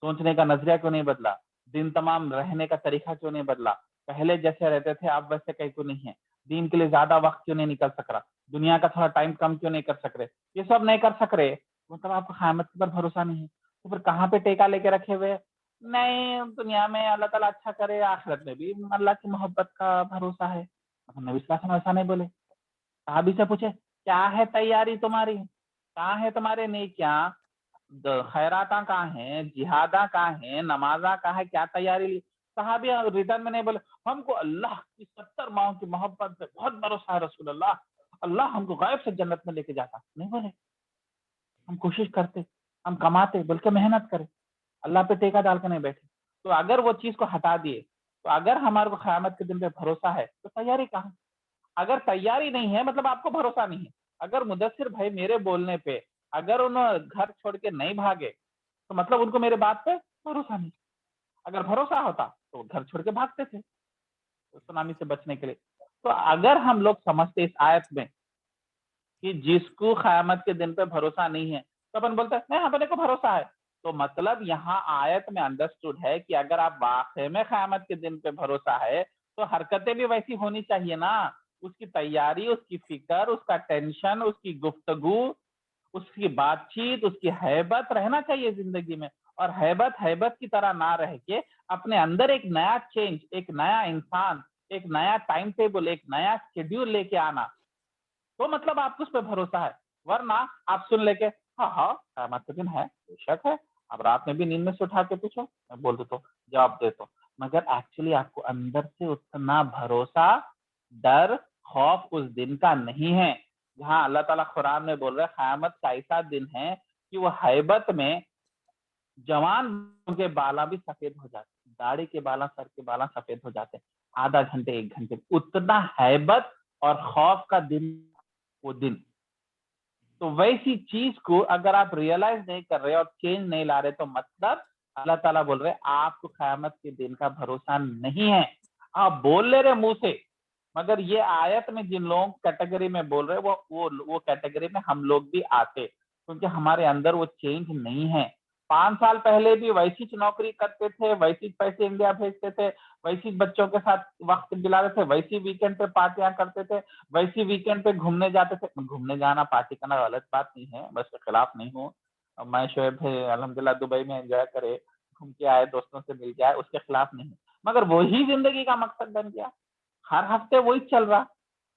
سوچنے کا نظریہ کیوں نہیں بدلا؟ دن تمام رہنے کا طریقہ کیوں نہیں بدلا؟ پہلے جیسے رہتے تھے آپ ویسے کہیں کیوں نہیں ہے؟ دین کے لیے زیادہ وقت کیوں نہیں نکل سک رہا؟ دنیا کا تھوڑا ٹائم کم کیوں نہیں کر سک رہے؟ یہ سب نہیں کر سک رہے، مطلب آپ کو قیامت پر بھروسہ نہیں ہے. تو پھر کہاں پہ ٹیکا لے کے رکھے ہوئے؟ نہیں، دنیا میں اللہ تعالیٰ اچھا کرے، آخرت میں بھی اللہ کی محبت کا بھروسہ ہے. نبی صلی اللہ علیہ وسلم ایسا نہیں بولے. صحابی سے پوچھے کیا ہے تیاری تمہاری؟ کہاں ہے تمہارے نیکیاں؟ خیراتاں کہاں ہیں؟ جہاداں کہاں ہیں؟ نمازاں کہاں ہے؟ کیا تیاری لی؟ صحابی ریٹرن میں نہیں بولے ہم کو اللہ کی 70 ماہوں کی محبت پہ بہت بھروسہ ہے رسول اللہ، اللہ ہم کو غائب سے جنت میں لے کے جاتا. نہیں بولے. ہم کوشش کرتے، ہم کماتے، بلکہ محنت کرے، اللہ پہ ٹیکا ڈال کے نہیں بیٹھے. تو اگر وہ چیز کو ہٹا دیے، تو اگر ہمارے کو قیامت کے دن پہ بھروسہ ہے تو تیاری کہاں؟ اگر تیاری نہیں ہے مطلب آپ کو بھروسہ نہیں ہے. اگر مدثر بھائی میرے بولنے پہ اگر انہوں گھر چھوڑ کے نہیں بھاگے تو مطلب ان کو میرے بات پہ بھروسہ نہیں. اگر بھروسہ ہوتا تو گھر چھوڑ کے بھاگتے تھے سونامی سے بچنے کے لیے. تو اگر ہم لوگ سمجھتے اس آیت میں کہ جس کو قیامت کے دن پہ بھروسہ نہیں ہے تو اپن بولتے ہیں نہیں اپنے کو بھروسہ ہے، تو مطلب یہاں آیت میں انڈرسٹوڈ ہے کہ اگر آپ واقع میں قیامت کے دن پہ بھروسہ ہے تو حرکتیں بھی ویسی ہونی چاہیے نا. اس کی تیاری، اس کی فکر، اس کا ٹینشن، اس کی گفتگو، اس کی بات چیت، اس کی ہیبت رہنا چاہیے زندگی میں. اور ہیبت کی طرح نہ رہ کے اپنے اندر ایک نیا چینج، ایک نیا انسان، ایک نیا ٹائم ٹیبل، ایک نیا شیڈیول لے کے آنا، تو مطلب آپ کو اس پہ بھروسہ ہے. ورنہ آپ سن لے کے ہاں قیامت کے دن ہے، بے شک ہے، اب رات میں بھی نیند میں سے اٹھا کے پوچھو، میں بول دیتا ہوں، جواب دیتا ہوں، مگر ایکچولی آپ کو اندر سے اتنا بھروسہ، ڈر، خوف اس دن کا نہیں ہے. جہاں اللہ تعالیٰ قرآن میں بول رہے قیامت کا ایسا دن ہے کہ وہ ہیبت میں جوان کے بالا بھی سفید ہو جاتے، داڑھی کے بالا، سر کے بالا سفید ہو جاتے آدھا گھنٹے 1 گھنٹے. اتنا ہیبت اور خوف کا دن وہ دن. تو ویسی چیز کو اگر آپ ریئلائز نہیں کر رہے اور چینج نہیں لا رہے تو مطلب اللہ تعالیٰ بول رہے آپ کو قیامت کے دن کا بھروسہ نہیں ہے. آپ بول لے رہے منہ سے، مگر یہ آیت میں جن لوگوں کیٹیگری میں بول رہے وہ کیٹیگری میں ہم لوگ بھی آتے، کیونکہ ہمارے اندر وہ چینج نہیں ہے. 5 سال پہلے بھی ویسی نوکری کرتے تھے، ویسی پیسے انڈیا بھیجتے تھے، ویسی بچوں کے ساتھ وقت دلاتے تھے، ویسی ویکینڈ پہ پارٹیاں کرتے تھے، ویسی ویکینڈ پہ گھومنے جاتے تھے. گھومنے جانا پارٹی کرنا غلط بات نہیں ہے، بس کے خلاف نہیں ہوں. میں شعیب الحمدللہ دبئی میں انجوائے کرے، گھوم کے آئے، دوستوں سے مل کے آئے، اس کے خلاف نہیں، مگر وہی زندگی کا مقصد بن گیا. ہر ہفتے وہی چل رہا،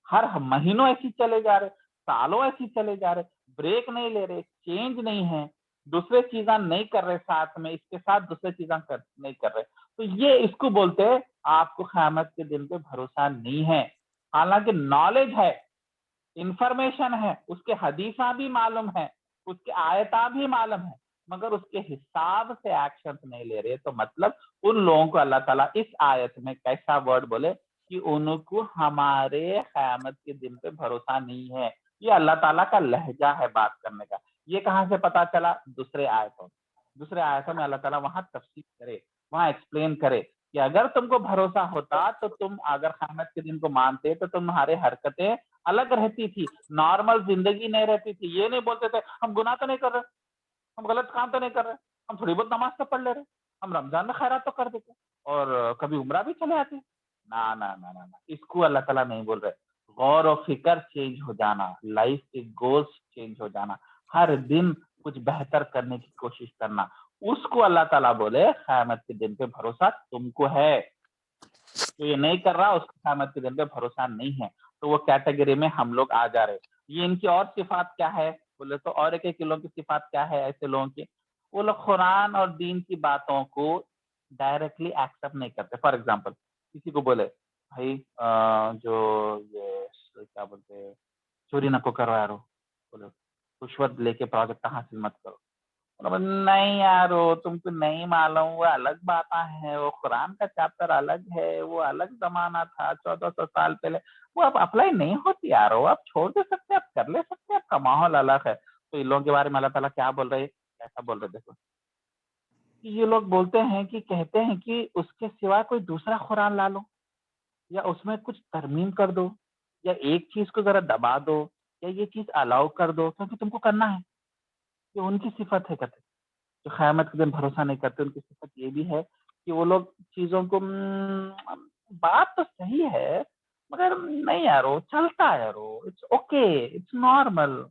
ہر مہینوں ایسی چلے جا رہے، سالوں ایسی چلے جا رہے، بریک نہیں لے رہے، چینج نہیں ہے، دوسرے چیزاں نہیں کر رہے، ساتھ میں اس کے ساتھ دوسرے چیزاں نہیں کر رہے. تو یہ اس کو بولتے آپ کو قیامت کے دن پہ بھروسہ نہیں ہے. حالانکہ نالج ہے، انفارمیشن ہے، اس کے حدیثاں بھی معلوم ہے، اس کے آیتاں بھی معلوم ہے، مگر اس کے حساب سے ایکشن نہیں لے رہے. تو مطلب ان لوگوں کو اللہ تعالیٰ اس آیت میں کیسا ورڈ بولے کہ ان کو ہمارے قیامت کے دن پہ بھروسہ نہیں ہے. یہ اللہ تعالیٰ کا لہجہ ہے بات کرنے کا. یہ کہاں سے پتا چلا؟ دوسرے آیتوں میں اللہ تعالیٰ وہاں تفصیل کرے، وہاں ایکسپلین کرے کہ اگر تم کو بھروسہ ہوتا تو تم اگر قیامت کے دن کو مانتے تو تمہارے حرکتیں الگ رہتی تھی، نارمل زندگی نہیں رہتی تھی. یہ نہیں بولتے تھے ہم گناہ تو نہیں کر رہے، ہم غلط کام تو نہیں کر رہے، ہم تھوڑی بہت نماز تو پڑھ لے رہے، ہم رمضان میں خیرات تو کر دیتے اور کبھی عمرہ بھی چلے آتے. نہ اس کو اللہ تعالیٰ نہیں بول رہے. غور و فکر چینج ہو جانا، لائف کے گولز چینج ہو جانا، ہر دن کچھ بہتر کرنے کی کوشش کرنا، اس کو اللہ تعالیٰ بولے قیامت کے دن پہ بھروسہ تم کو ہے. تو یہ نہیں کر رہا اس کو قیامت کے دن پہ بھروسہ نہیں ہے. تو وہ کیٹیگری میں ہم لوگ آ جا رہے. یہ ان کی اور صفات کیا ہے بولے تو، اور ایک لوگوں کی صفات کیا ہے ایسے لوگوں کی؟ وہ لوگ قرآن اور دین کی باتوں کو ڈائریکٹلی ایکسپٹ نہیں کرتے. فار ایگزامپل کسی کو بولے بھائی جو یہ کیا بولتے چوری نہ کو کرو یارو، بولے رشوت لے کے پروجیکٹ حاصل مت کرو. نہیں یارو تم کو نہیں معلوم، وہ الگ باتیں ہیں، وہ قرآن کا چیپٹر الگ ہے، وہ الگ زمانہ تھا 1400 سال پہلے، وہ اب اپلائی نہیں ہوتی یارو، آپ چھوڑ دے سکتے، آپ کر لے سکتے، آپ کا ماحول الگ ہے. تو ان لوگوں کے بارے میں اللہ تعالیٰ کیا بول رہے، کیسا بول رہے دیکھو. یہ لوگ بولتے ہیں کہ کہتے ہیں کہ اس کے سوا کوئی دوسرا قرآن لا لو، یا اس میں کچھ ترمیم کر دو، یا ایک چیز کو ذرا دبا دو، یا یہ چیز الاؤ کر دو کیونکہ تم کو کرنا ہے. یہ ان کی صفت ہے. کہتے جو قیامت کے دن بھروسہ نہیں کرتے ان کی صفت یہ بھی ہے کہ وہ لوگ چیزوں کو بات تو صحیح ہے مگر نہیں یارو چلتا ہے یارو، اٹس اوکے اٹس نارمل،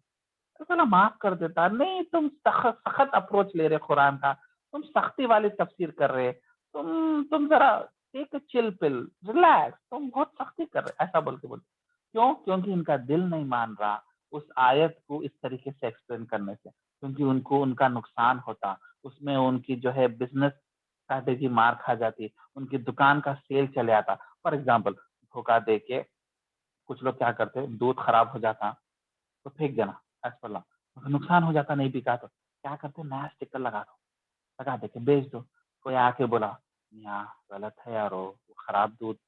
چلو معاف کر دیتا. نہیں تم سخت اپروچ لے رہے قرآن کا، تم سختی والی تفسیر کر رہے، تم ذرا ایک چل پل ریلیکس، تم بہت سختی کر رہے، ایسا بول کے بولتے. کیوں؟ کیونکہ ان کا دل نہیں مان رہا اس آیت کو اس طریقے سے ایکسپلین کرنے سے، کیونکہ ان کو ان کا نقصان ہوتا، اس میں ان کی جو ہے بزنس اسٹریٹجی مار کھا جاتی، ان کی دکان کا سیل چلے آتا. فار ایگزامپل دھوکہ دے کے کچھ لوگ کیا کرتے، دودھ خراب ہو جاتا تو پھینک دینا، ایسا نقصان ہو جاتا، نہیں بکا تو کیا کرتے، نیا اسٹیکر لگا دے کے بیچ دو. کوئی آ کے بولا یہاں غلط ہے یارو، خراب دودھ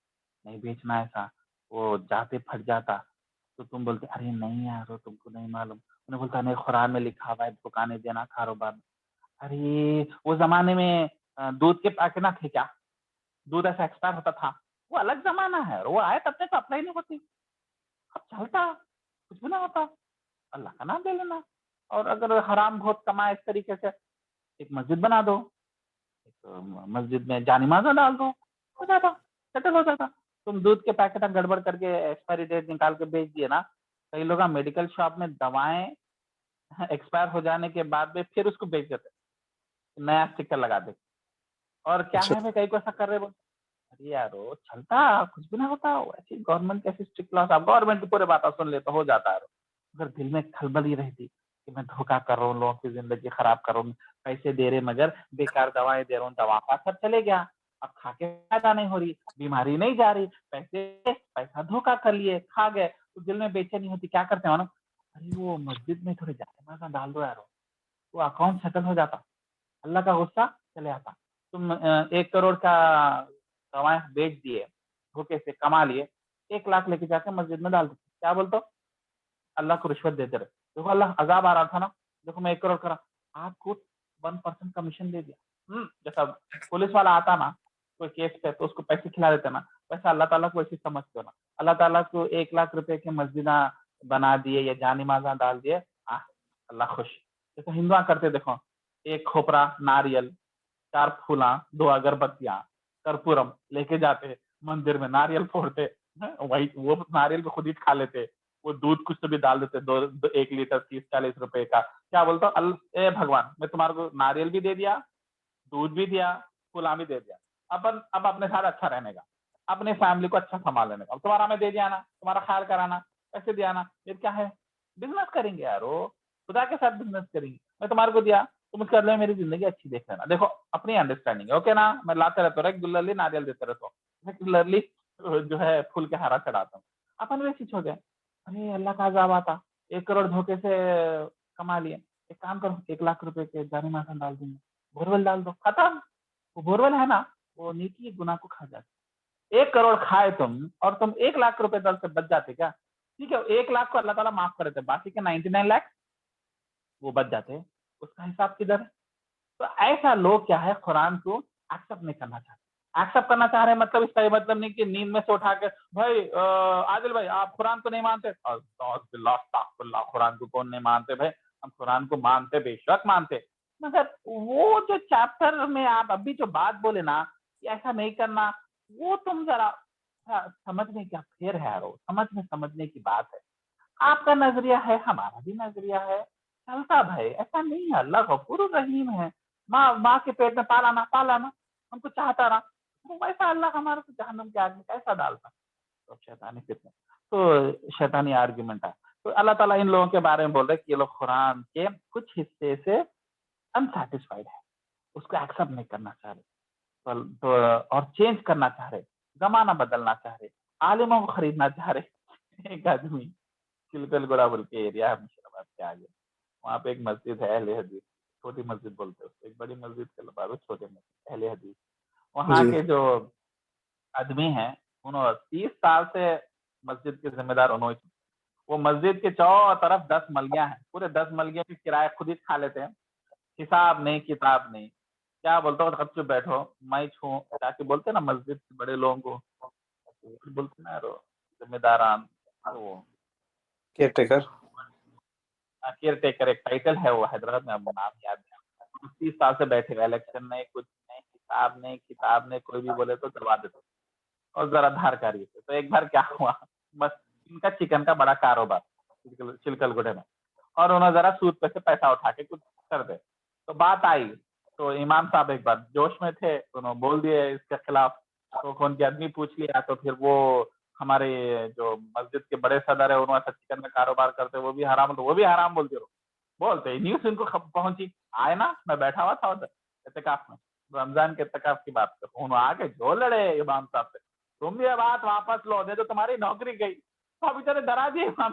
نہیں بیچنا، ایسا وہ جاتے پھٹ جاتا تو تم بولتے ارے نہیں یارو تم کو نہیں معلوم، انہیں بولتا نہیں قرآن میں لکھا ہوا ہے دکانیں دینا کاروبار میں. ارے وہ زمانے میں دودھ کے پیکٹ نہ تھے کیا، دودھ ایسا ایکسپائر ہوتا تھا، وہ الگ زمانہ ہے، وہ آئے تب تک اپلائی نہیں ہوتی، اب چلتا کچھ بھی نہ ہوتا، اللہ کا نام لے لینا. اور اگر حرام بہت کمائے اس طریقے سے ایک مسجد بنا دو، ایک مسجد میں جانمازہ ڈال دو، ہو جاتا، سیٹل ہو جاتا. تم دودھ کے پیکٹ گڑبڑ کر کے ایکسپائری ڈیٹ نکال کے بیچ دیے نا. کئی لوگ میڈیکل شاپ میں دوائیں ایکسپائر ہو جانے کے بعد میں پھر اس کو بیچ دیتے، نیا اسٹیکر لگا دیتے. اور کیا ہے میں کئی کو ایسا کر رہے بولتے ارے یارو چلتا کچھ بھی نہ ہوتا، ایسی گورنمنٹ کیسی اسٹرکٹ لاس، آپ گورنمنٹ کی پورے باتیں سن لیتے ہو جاتا ہے. اگر دل میں کھلبل ہی رہتی کہ میں دھوکہ کر رہا ہوں، لوگوں کی زندگی خراب کر رہا ہوں، پیسے دے رہے مگر بیکار دوائیں دے رہا ہوں، دوا کا اثر چلے گیا، اب کھا کے فائدہ نہیں ہو رہی، بیماری نہیں جا رہی، پیسہ دھوکہ کر لیے کھا گئے، تو دل میں بے چینی ہوتی. کیا کرتے ہیں نا، ارے وہ مسجد میں تھوڑے جانمازہ ڈال دو یار، وہ اکاؤنٹ سیٹل ہو جاتا، اللہ کا غصہ چلے آتا. تم 1 کروڑ کا دوائیں بیچ دیے، دھوکے سے کما لیے، 1 لاکھ لے کے جا کے مسجد میں ڈال دیتے، کیا بولتے اللہ کو رشوت دیتے رہے. دیکھو اللہ عذاب آ رہا تھا نا، دیکھو میں 1 کروڑ کرا، آپ کو 1% کمیشن دے دیا. جیسا پولیس والا آتا نا کوئی کیس پہ تو اس کو پیسے کھلا دیتے نا، ویسا اللہ تعالیٰ کو ایسی سمجھتے نا. اللہ تعالیٰ کو 1 لاکھ روپے کے مسجدہ بنا دیے یا جانمازہ ڈال دیے، اللہ خوش. جیسے ہندو کرتے دیکھو، 1 کھوپرا ناریل، 4 پھولاں، 2 اگربتیاں، کرپورم لے کے جاتے مندر میں، ناریل پھوڑتے، وہی وہ ناریل بھی خود ہی کھا لیتے، وہ دودھ کچھ تو بھی ڈال دیتے 1 لیٹر 30-40 روپے کا. کیا بولتا اے بھگوان میں تمہارے کو ناریل بھی دے دیا، دودھ بھی دیا، پھولا بھی دے دیا، اب اپنے ساتھ اچھا رہنے کا، اپنے فیملی کو اچھا سنبھال لینے کا، اب تمہارا میں دے دیا نا، تمہارا خیال کرانا، پیسے دیا نا، پھر کیا ہے بزنس کریں گے یارو، خدا کے ساتھ بزنس کریں گے. میں تمہارے کو دیا تم کر لیں، میری زندگی اچھی دیکھ لینا. دیکھو اپنی انڈرسٹینڈنگ ہے اوکے نا، میں لاتے رہتا ہوں ریگولرلی ناریل دیتے رہتا ہوں، ریگولرلی جو ہے پھول کے ہارا چڑھاتا ہوں. اپن ویسی چھوڑ گئے، ارے اللہ کا عذاب آتا، 1 کروڑ دھوکے سے کما لیے. ایک کام کرو 1 لاکھ روپے کے جانمازہ ڈال دیں گے، بورول ڈال دو، ختم. وہ بورول ہے نا وہ نیکی گناہ کو کھا جاتے. 1 کروڑ کھائے تم اور تم 1 لاکھ روپے دل سے بچ جاتے کیا؟ ٹھیک ہے 1 لاکھ کو اللہ تعالیٰ معاف کر دیتے، باقی کے 99 لاکھ وہ بچ جاتے ہیں, اس کا حساب کدھر ہے؟ تو ایسا لوگ کیا ہے قرآن کو ایکسپٹ نہیں کرنا چاہتے. ایکسپٹ کرنا چاہ رہے ہیں مطلب اس کا یہ مطلب نہیں کہ نیند میں سے اٹھا کے بھائی عادل بھائی آپ قرآن کو نہیں مانتے, قرآن کو کون نہیں مانتے بھائی, ہم قرآن کو مانتے, بے شک مانتے, مگر وہ جو چیپٹر میں آپ ابھی جو بات بولے نا کہ ایسا نہیں کرنا, وہ تم ذرا سمجھنے کا پھر ہے, سمجھنے کی بات ہے. آپ کا نظریہ ہے, ہمارا بھی نظریہ ہے, چلتا بھائی, ایسا نہیں ہے. اللہ غفور الرحیم ہے, ماں کے پیٹ میں پالانا ہم کو چاہتا رہا, ویسا اللہ ہمارے کو جہنم کے آگ میں کیسا ڈالتا. تو شیطانی فتنہ, تو شیطانی آرگیومنٹ ہے. تو اللہ تعالیٰ ان لوگوں کے بارے میں بول رہے کہ یہ لوگ قرآن کے کچھ حصے سے انسیٹسفائڈ ہے, اس کو ایکسپٹ نہیں کرنا چاہ رہے, تو اور چینج کرنا چاہ رہے, زمانہ بدلنا چاہ رہے, عالموں کو خریدنا چاہ رہے. ایک آدمی چلکل گڑا بول کے ایریا ہے مشرباد کے آگے, وہاں پہ ایک مسجد ہے اہل حدیث, چھوٹی مسجد بولتے ہیں, ایک بڑی مسجد کے بعد چھوٹی مسجد اہل حدیث. وہاں کے جو آدمی ہیں انہوں 30 سال سے مسجد کے ذمہ دار انہوں, وہ مسجد کے چاروں طرف 10 ملگیاں ہیں, پورے 10 ملگیوں کی کرایہ خود ہی کھا لیتے ہیں, حساب نہیں کتاب نہیں. کیا بولتا ہوں خود سے بیٹھو میں چھوں, تاکہ بولتے نا مسجد کے بڑے لوگوں کو بولتے نا ذمہ داران, وہ کیئر ٹیکر ایک ٹائٹل ہے وہ حیدرآباد میں, اب نام یاد نہیں. 30 سال سے بیٹھے گا, الیکشن نہیں, کچھ نہیں, حساب نہیں کتاب نہیں, کوئی بھی بولے تو دبا دیتے, اور ذرا دھار کاری تھے. تو ایک بار کیا ہوا, بس ان کا چکن کا بڑا کاروبار چلکل گڑے میں, اور انہوں ذرا سود پہ سے پیسہ اٹھا کے کچھ کر دے. تو بات آئی تو امام صاحب ایک بار جوش میں تھے, انہوں بول دیے اس کے خلاف. تو کون کے آدمی پوچھ لیا, تو پھر وہ ہمارے جو مسجد کے بڑے صدر ہے انہوں ایسا چکن میں کاروبار کرتے, وہ بھی حرام, تو وہ بھی حرام بولتے رہو, بولتے نیوز ان کو پہنچی. آئے نا, میں بیٹھا ہوا تھا اعتکاف میں, رمضان کے اعتکاف کی بات کر, انہوں آ کے جو لڑے امام صاحب سے, تم بھی یہ بات واپس لو, دے تو تمہاری نوکری گئی. بیچارے ڈرا دیے امام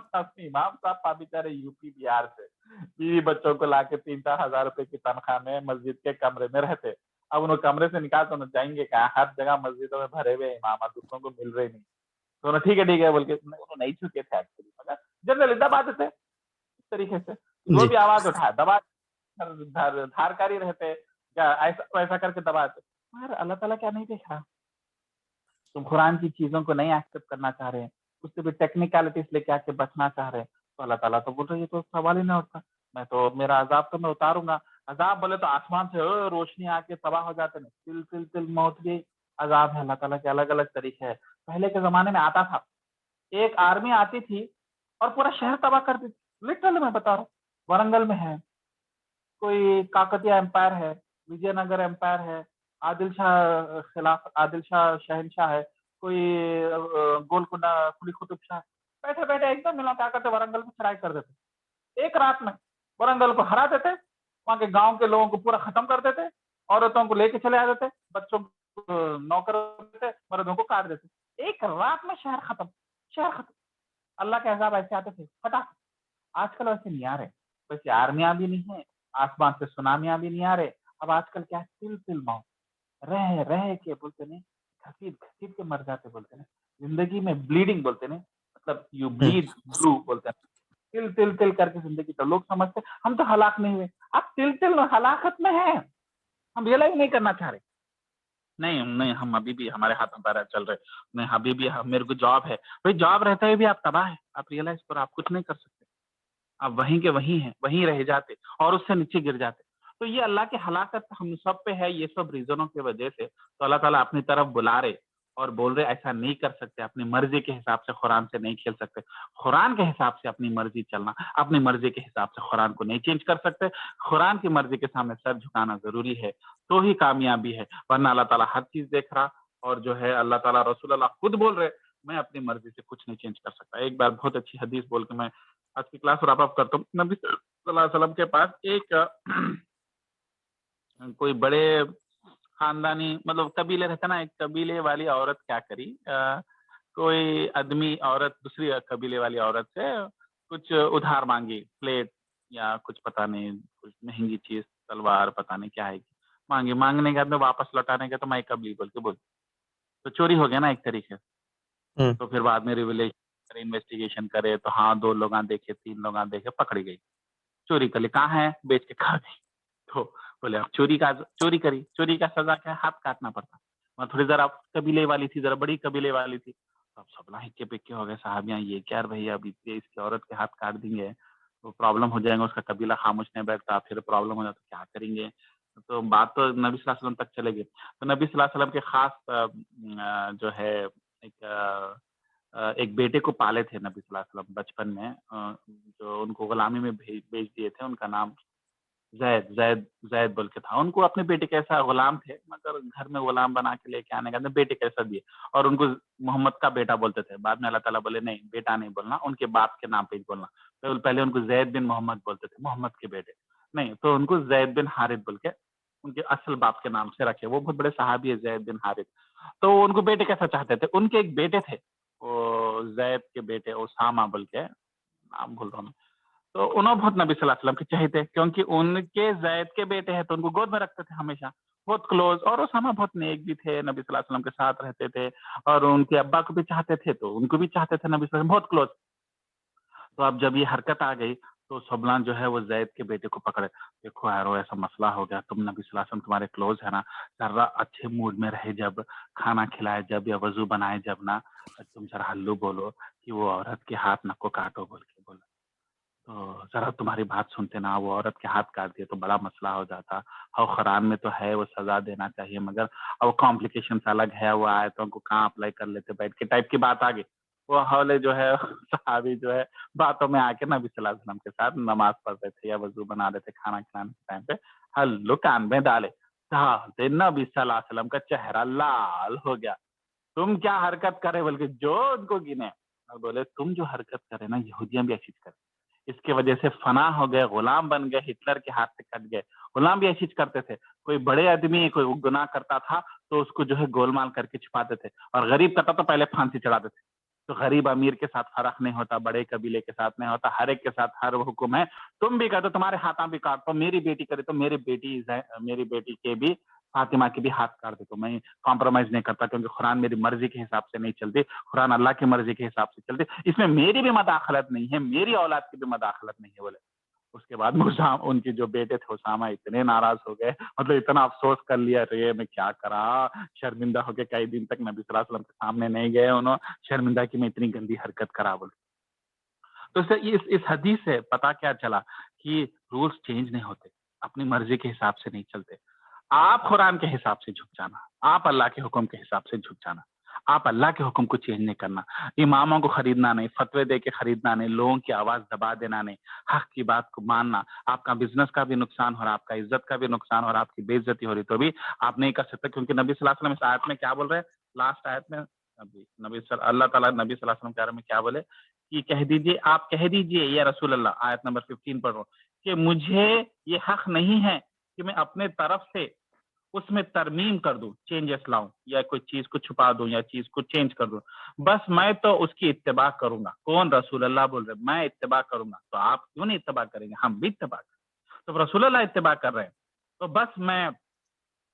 صاحب بیچارے یو پی بہار سے, بیوی بچوں کو لا کے 3-4 ہزار روپے کی تنخواہ میں مسجد کے کمرے میں رہتے. اب انہوں کمرے سے نکال تو جائیں گے کہاں, ہر جگہ مسجدوں میں بھرے ہوئے امامات, دوسروں کو مل رہے نہیں. تو ٹھیک ہے بول کے انہوں نہیں چکے تھے ایکچولی, مگر جنرل دباتے تھے اس طریقے سے, جو بھی آواز اٹھایا دبا, دھارکاری رہتے کیا ایسا ویسا کر کے دباتے. مگر اللہ تعالیٰ کیا نہیں دیکھ رہا, تم قرآن کی چیزوں کو نہیں ایکسپٹ کرنا چاہ رہے ہیں, اس سے بھی ٹیکنیکلٹیز لے کے آ کے بچنا چاہ رہے ہیں. تو اللہ تعالیٰ تو بول رہے یہ تو سوال ہی نہیں اٹھتا, میں تو میرا عذاب تو میں اتاروں گا. عذاب بولے تو آسمان سے روشنی آ کے تباہ ہو جاتے ہیں, تل موت بھی عذاب ہے. اللہ تعالیٰ کے الگ الگ طریقے ہیں. پہلے کے زمانے میں آتا تھا, ایک آرمی آتی تھی اور پورا شہر تباہ کر دیتی, لٹرلی میں بتا رہا ہوں. ورنگل میں ہے, کوئی کاکتیہ امپائر ہے, وجے نگر امپائر ہے, عادل شاہ شہنشاہ ہے, کوئی گولکنڈا کلی قطب شاہ, بیٹھے بیٹھے ایک دم ملا, کیا کرتے ورنگل میں چڑھائی کر دیتے, ایک رات میں ورنگل کو ہرا دیتے, وہاں کے گاؤں کے لوگوں کو پورا ختم کر دیتے, عورتوں کو لے کے چلے آ دیتے, بچوں کو نوکر دیتے, مردوں کو کاٹ دیتے. ایک رات میں شہر ختم. اللہ کے عذاب ایسے آتے تھے پتا. آج کل ویسے نہیں آ رہے, ویسے آرمیاں بھی نہیں ہے, آسمان سے سونامیاں بھی نہیں آ رہے. اب آج کل کیا ہے, تل موت, رہ کے بولتے نہیں, گھسیٹ کے مر جاتے بولتے ہیں, زندگی میں بلیڈنگ بولتے ہیں, مطلب یو بلیڈ بلو بولتے ہیں, تل کر کے زندگی. تو لوگ سمجھتے ہم تو ہلاک نہیں ہوئے, اب تل ہلاکت میں ہے, ہم ریئلائز نہیں کرنا چاہ رہے. نہیں ہم ابھی بھی ہمارے ہاتھ میں پیرا چل رہے, نہیں ابھی بھی میرے کو جاب ہے. بھائی جاب رہتا ہے بھی آپ تباہ ہے, آپ ریئلائز کرو, آپ کچھ نہیں کر سکتے, آپ وہیں کے وہیں ہیں, وہیں رہ جاتے اور اس سے نیچے گر جاتے. تو یہ اللہ کی ہلاکت ہم سب پہ ہے, یہ سب ریزنوں کی وجہ سے. تو اللہ تعالیٰ اپنی طرف بلا رہے اور بول رہے ایسا نہیں کر سکتے, اپنی مرضی کے حساب سے قرآن سے نہیں کھیل سکتے, قرآن کے حساب سے اپنی مرضی چلنا, اپنی مرضی کے حساب سے قرآن کو نہیں چینج کر سکتے. قرآن کی مرضی کے سامنے سر جھکانا ضروری ہے, تو ہی کامیابی ہے, ورنہ اللہ تعالیٰ ہر چیز دیکھ رہا, اور جو ہے اللہ تعالیٰ رسول اللہ خود بول رہے میں اپنی مرضی سے کچھ نہیں چینج کر سکتا. ایک بار بہت اچھی حدیث بول کے میں آج کی کلاس ریپ اپ کرتا ہوں. نبی صلی اللہ علیہ وسلم کے پاس ایک کوئی بڑے خاندانی مطلب قبیلے رہتا نا, ایک قبیلے والی عورت کیا کری, کوئی آدمی عورت دوسری قبیلے والی عورت سے کچھ ادھار مانگی, پلیٹ یا کچھ پتہ نہیں, کچھ مہنگی چیز, تلوار پتہ نہیں کیا ہے, مانگنے کے بعد میں واپس لوٹانے کے تو میں قبلی بول کے بول, تو چوری ہو گیا نا ایک طریقے سے. تو پھر بعد میں ریویلیشن انویسٹیگیشن کرے تو ہاں 2 لوگ دیکھے, 3 لوگ دیکھے, پکڑی گئی, چوری کر لی, کہاں ہے, بیچ کے کھا گئی. تو بولے اب چوری کری, چوری کا سزا کیا ہے, ہاتھ کاٹنا پڑتا. وہاں تھوڑی ذرا قبیلے والی تھی, ذرا بڑی قبیلے والی تھی. اب سب ہکے پکے ہو گئے صحابیاں, یہ کیا بھیا, اب اس کی عورت کے ہاتھ کاٹ دیں گے تو پرابلم ہو جائیں گے, اس کا قبیلہ خاموش نہیں بیٹھتا, پھر پرابلم ہو جاتا, کیا کریں گے. تو بات تو نبی صلی اللہ علیہ وسلم تک چلے گی. تو نبی صلی اللہ علیہ وسلم کے خاص جو ہے ایک بیٹے کو پالے تھے نبی صلی اللہ علیہ وسلم بچپن میں, جو ان کو غلامی میں بیچ دیے تھے. ان کا نام زید بول کے تھا. ان کو اپنے بیٹے کیسا غلام تھے, مگر گھر میں غلام بنا کے لے کے آنے کا بیٹے کیسا دیے, اور ان کو محمد کا بیٹا بولتے تھے. بعد میں اللہ تعالیٰ بولے نہیں, بیٹا نہیں بولنا, ان کے باپ کے نام پہ ہی بولنا. پہلے ان کو زید بن محمد بولتے تھے, محمد کے بیٹے نہیں, تو ان کو زید بن حارث بول کے ان کے اصل باپ کے نام سے رکھے. وہ بہت بڑے صحابی ہے زید بن حارث. تو ان کو بیٹے کیسا چاہتے تھے, ان کے ایک بیٹے تھے, وہ زید کے بیٹے اسامہ بول کے, نام بھول رہا ہوں. تو انہوں بہت نبی صلی اللہ علیہ وسلم کے چاہتے, کیونکہ ان کے زید کے بیٹے ہیں تو ان کو گود میں رکھتے تھے ہمیشہ, بہت کلوز. اور اسامہ بہت نیک بھی تھے, نبی صلی اللہ علیہ وسلم کے ساتھ رہتے تھے, اور ان کے ابا کو بھی چاہتے تھے تو ان کو بھی چاہتے تھے نبی صلی اللہ علیہ وسلم, بہت کلوز. تو اب جب یہ حرکت آ گئی تو سبلان جو ہے وہ زید کے بیٹے کو پکڑے, دیکھو یارو ایسا مسئلہ ہو گیا, تم نبی صلی اللہ علیہ وسلم تمہارے کلوز ہے نا, ذرا اچھے موڈ میں رہے, جب کھانا کھلائے جب, یا وضو بنائے جب نا, تم ذرا ہلو بولو کہ وہ عورت کے ہاتھ نہ کو کاٹو بول کے بولا. تو ذرا تمہاری بات سنتے نا, وہ عورت کے ہاتھ کاٹ دیے تو بڑا مسئلہ ہو جاتا. اور قرآن میں تو ہے وہ سزا دینا چاہیے, مگر اب کمپلیکیشنس الگ ہے, وہ آئے تو ان کو کہاں اپلائی کر لیتے بیٹھ کے ٹائپ کی بات آ گئی. وہ حوالے جو ہے صحابی جو ہے باتوں میں آ کے نبی صلی اللہ علیہ وسلم کے ساتھ نماز پڑھتے تھے یا وضو بنا رہے تھے, کھانا کھلانے کے ٹائم پہ ہلو کان میں ڈالے, نبی صلی اللہ علیہ وسلم کا چہرہ لال ہو گیا. تم کیا حرکت کرے بلکہ جو ان کو گنے, اور بولے تم جو حرکت کرے نا یہودیاں بھی ایسی کرے, اس کی وجہ سے فنا ہو گئے, غلام بن گئے, ہٹلر کے ہاتھ سے کٹ گئے. غلام بھی ایسی کرتے تھے, کوئی بڑے آدمی کوئی گناہ کرتا تھا تو اس کو جو ہے گولمال کر کے چھپاتے تھے, اور غریب کرتا تو پہلے پھانسی چڑھاتے تھے. تو غریب امیر کے ساتھ فرق نہیں ہوتا, بڑے قبیلے کے ساتھ نہیں ہوتا, ہر ایک کے ساتھ ہر حکم ہے. تم بھی کہتے تمہارے ہاتھاں بھی کاٹ, تو میری بیٹی کرے تو میری بیٹی کے بھی, فاطمہ کے بھی ہاتھ کاٹ دے. تو میں کمپرومائز نہیں کرتا, کیونکہ قرآن میری مرضی کے حساب سے نہیں چلتی, قرآن اللہ کی مرضی کے حساب سے چلتی, اس میں میری بھی مداخلت نہیں ہے, میری اولاد کی بھی مداخلت نہیں ہے. بولے اس کے بعد ان کے جو بیٹے تھے اسامہ اتنے ناراض ہو گئے, مطلب اتنا افسوس کر لیا, رے میں کیا کرا, شرمندہ ہو کے کئی دن تک نبی صلی اللہ علیہ وسلم کے سامنے نہیں گئے, انہوں شرمندہ کی میں اتنی گندی حرکت کرا. بول تو اس حدیث سے پتا کیا چلا کہ رولز چینج نہیں ہوتے, اپنی مرضی کے حساب سے نہیں چلتے. آپ قرآن کے حساب سے جھک جانا, آپ اللہ کے حکم کے حساب سے جھک جانا, آپ اللہ کے حکم کو چینج نہیں کرنا, اماموں کو خریدنا نہیں, فتوے دے کے خریدنا نہیں, لوگوں کی آواز دبا دینا نہیں, حق کی بات کو ماننا. آپ کا بزنس کا بھی نقصان ہو رہا, آپ کا عزت کا بھی نقصان ہو رہا, آپ کی بے عزتی ہو رہی, تو بھی آپ نہیں کر سکتے, کیونکہ نبی صلی اللہ علیہ وسلم اس آیت میں کیا بول رہے ہیں, لاسٹ آیت میں اللہ تعالیٰ نبی صلی اللہ علیہ وسلم کے بارے میں کیا بولے کہ کہہ دیجیے, آپ کہہ دیجیے یا رسول اللہ, آیت نمبر 15 پڑھو, کہ مجھے یہ حق نہیں ہے کہ میں اپنے طرف سے اس میں ترمیم کر دوں, چینجز لاؤں, یا کوئی چیز کو چھپا دوں یا چیز کو چینج کر دوں, بس میں تو اس کی اتباع کروں گا. کون؟ رسول اللہ بول رہے, میں اتباع کروں گا. تو آپ کیوں نہیں اتباع کریں گے؟ ہم بھی اتباع کریں. تو رسول اللہ اتباع کر رہے ہیں, تو بس میں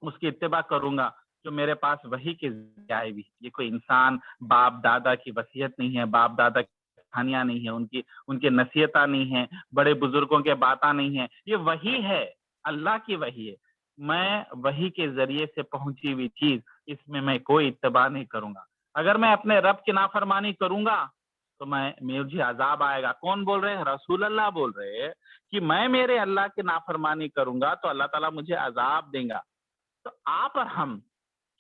اس کی اتباع کروں گا جو میرے پاس وحی کے ذریعے آئے بھی. یہ کوئی انسان باپ دادا کی وصیت نہیں ہے, باپ دادا کی کہانیاں نہیں ہے, ان کے نصیحتیں نہیں ہیں, بڑے بزرگوں کے باتیں نہیں ہیں, یہ وحی ہے, اللہ کی وحی ہے. میں وحی کے ذریعے سے پہنچی ہوئی چیز, اس میں کوئی اتباع نہیں کروں گا. اگر میں اپنے رب کی نافرمانی کروں گا تو مجھے عذاب آئے گا. کون بول رہے ہیں؟ رسول اللہ بول رہے کہ میں میرے اللہ کی نافرمانی کروں گا تو اللہ تعالیٰ مجھے عذاب دیں گا. تو آپ اور ہم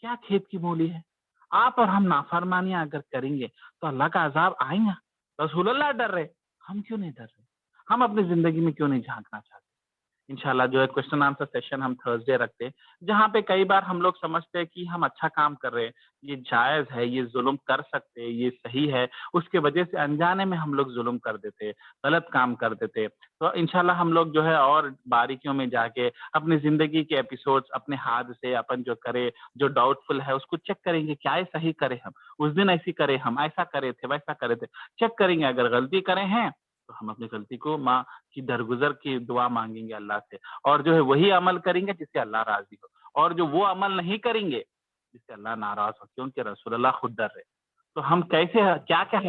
کیا کھیت کی مولی ہے؟ آپ اور ہم نافرمانیاں اگر کریں گے تو اللہ کا عذاب آئے گا. رسول اللہ ڈر رہے, ہم کیوں نہیں ڈر رہے؟ ہم اپنی زندگی میں کیوں نہیں جھانکنا چاہتے؟ انشاءاللہ جو ہے کوشچن آنسر سیشن ہم تھرسڈے رکھتے ہیں, جہاں پہ کئی بار ہم لوگ سمجھتے ہیں کہ ہم اچھا کام کر رہے ہیں, یہ جائز ہے, یہ ظلم کر سکتے, یہ صحیح ہے, اس کے وجہ سے انجانے میں ہم لوگ ظلم کر دیتے, غلط کام کر دیتے. تو انشاءاللہ ہم لوگ جو ہے اور باریکیوں میں جا کے اپنی زندگی کے ایپیسوڈز, اپنے ہاتھ سے اپن جو کرے, جو ڈاؤٹ فل ہے اس کو چیک کریں گے, کیا ہے صحیح کرے, ہم اس دن ایسی کرے, ہم ایسا کرے تھے, ویسا کرے تھے, چیک کریں گے. اگر غلطی کرے ہیں تو ہم اپنی غلطی کو ماں کی درگزر کی دعا مانگیں گے اللہ سے, اور جو ہے وہی عمل کریں گے جس سے اللہ راضی ہو, اور جو وہ عمل نہیں کریں گے جس سے اللہ ناراض ہو, کیونکہ رسول اللہ خود ڈر رہے. تو ہم کیسے, کیا ہے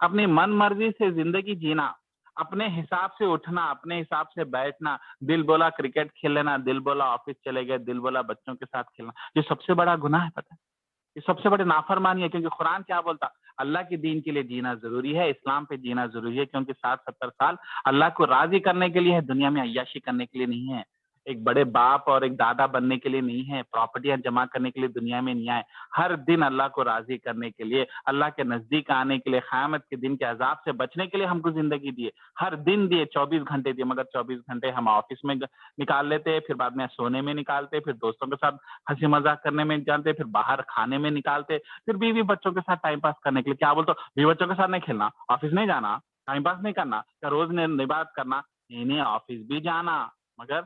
اپنی من مرضی سے زندگی جینا, اپنے حساب سے اٹھنا، اپنے حساب سے بیٹھنا، دل بولا کرکٹ کھیل لینا، دل بولا آفس چلے گئے، دل بولا بچوں کے ساتھ کھیلنا، یہ سب سے بڑا گناہ ہے، پتہ ہے، یہ سب سے بڑی نافرمانی ہے. کیونکہ قرآن کیا بولتا؟ اللہ کے دین کے لیے جینا ضروری ہے، اسلام پہ جینا ضروری ہے، کیونکہ 60-70 سال اللہ کو راضی کرنے کے لیے ہے، دنیا میں عیاشی کرنے کے لیے نہیں ہے، ایک بڑے باپ اور ایک دادا بننے کے لیے نہیں ہے، پراپرٹیاں جمع کرنے کے لیے دنیا میں نہیں آئے. ہر دن اللہ کو راضی کرنے کے لیے، اللہ کے نزدیک آنے کے لیے، قیامت کے دن کے عذاب سے بچنے کے لیے ہم کو زندگی دیے، ہر دن دیے، 24 گھنٹے دیے، مگر 24 گھنٹے ہم آفس میں نکال لیتے، پھر بعد میں سونے میں نکالتے، پھر دوستوں کے ساتھ ہنسی مذاق کرنے میں جانتے، پھر باہر کھانے میں نکالتے، پھر بیوی بچوں کے ساتھ ٹائم پاس کرنے کے لیے. کیا بولتے؟ بیوی بچوں کے ساتھ نہیں کھیلنا، آفس نہیں جانا، ٹائم پاس نہیں کرنا، کیا روز نبات کرنا؟ نہیں، آفس بھی جانا، مگر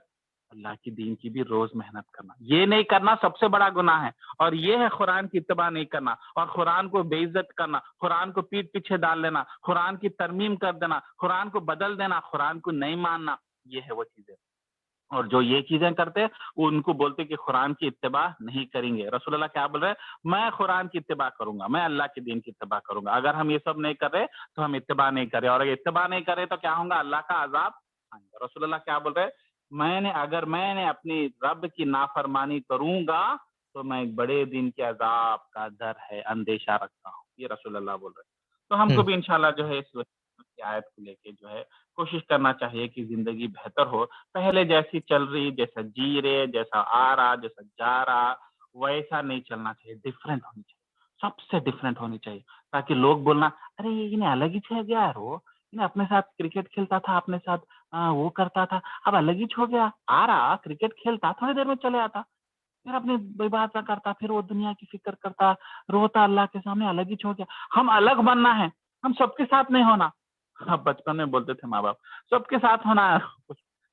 اللہ کی دین کی بھی روز محنت کرنا. یہ نہیں کرنا سب سے بڑا گناہ ہے، اور یہ ہے قرآن کی اتباع نہیں کرنا، اور قرآن کو بے عزت کرنا، قرآن کو پیٹ پیچھے ڈال لینا، قرآن کی ترمیم کر دینا، قرآن کو بدل دینا، قرآن کو نہیں ماننا. یہ ہے وہ چیزیں. اور جو یہ چیزیں کرتے ان کو بولتے کہ قرآن کی اتباع نہیں کریں گے. رسول اللہ کیا بول رہے ہیں؟ میں قرآن کی اتباع کروں گا، میں اللہ کے دین کی اتباع کروں گا. اگر ہم یہ سب نہیں کر رہے تو ہم اتباع نہیں کریں، اور اگر اتباع نہیں کرے تو کیا ہوگا؟ اللہ کا عذاب آئے گا. رسول اللہ کیا بول رہے ہیں؟ اگر میں نے اپنی رب کی نافرمانی کروں گا تو میں ایک بڑے دن کے عذاب کا ڈر ہے، اندیشہ رکھتا ہوں. یہ رسول اللہ بول رہے ہیں. تو ہم کو بھی انشاءاللہ جو ہے اس کی آیت کو لے کے جو ہے کوشش کرنا چاہیے کہ زندگی بہتر ہو، پہلے جیسی چل رہی، جیسا جی رہے، جیسا آ رہا، جیسا جا رہا، ویسا نہیں چلنا چاہیے. ڈفرینٹ ہونی چاہیے، سب سے ڈفرینٹ ہونی چاہیے، تاکہ لوگ بولنا ارے یہ الگ ہی چھوڑ گیا یار، وہ اپنے ساتھ کرکٹ کھیلتا تھا، اپنے ساتھ وہ کرتا تھا، اب الگ ہی چھوڑ گیا، آ رہا کرکٹ کھیلتا، تھوڑی دیر میں چلے آتا، پھر اپنی بات کرتا، پھر وہ دنیا کی فکر کرتا، روتا اللہ کے سامنے، الگ ہی چھوڑ گیا. ہم الگ بننا ہے، ہم سب کے ساتھ نہیں ہونا. اب بچپن میں بولتے تھے ماں باپ سب کے ساتھ ہونا ہے،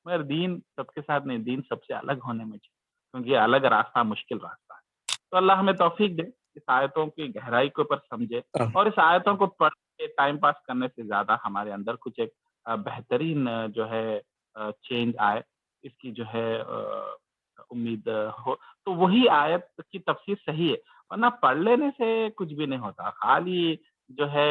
مگر دین سب کے ساتھ نہیں، دین سب سے الگ ہونے میں چاہیے، کیونکہ یہ الگ راستہ مشکل راستہ ہے. تو اللہ ہمیں توفیق دے اس آیتوں کی گہرائی کے اوپر سمجھے، اور اس آیتوں کو پڑھ کے ٹائم پاس کرنے سے زیادہ ہمارے اندر کچھ ایک بہترین جو ہے چینج آئے، اس کی جو ہے امید ہو. تو وہی آیت کی تفسیر صحیح ہے، ورنہ پڑھ لینے سے کچھ بھی نہیں ہوتا. خالی جو ہے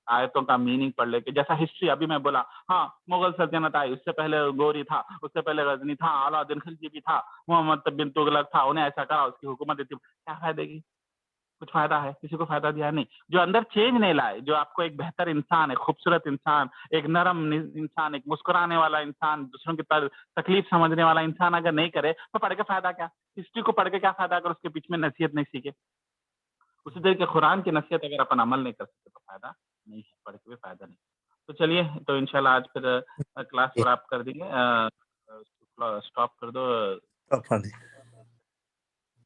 آیتوں کا میننگ پڑھ لے کے، جیسا ہسٹری ابھی میں بولا، ہاں مغل سلطنت آئی، اس سے پہلے گوری تھا، اس سے پہلے غزنی تھا، علاء الدین خلجی بھی تھا، محمد بن تغلق تھا، انہیں ایسا کرا، اس کی حکومت دیتی، کیا فائدہ کی؟ کچھ فائدہ ہے؟ کسی کو فائدہ دیا نہیں. جو اندر چینج نہیں لائے، جو آپ کو ایک بہتر انسان، ایک خوبصورت انسان، ایک نرم انسان، ایک مسکرانے والا انسان، دوسروں کی تکلیف سمجھنے والا انسان اگر نہیں کرے تو پڑھ کے فائدہ کیا؟ ہسٹری کو پڑھ کے کیا فائدہ اگر اس کے پیچھے میں نصیحت نہیں سیکھے؟ اسی طریقے قرآن کی نصیحت اگر اپن عمل نہیں کر سکتے تو فائدہ نہیں ہے، پڑھ کے بھی فائدہ نہیں. تو چلیے، تو انشاءاللہ آج پھر کلاس وراب کر دیں گے، اسٹاپ کر دو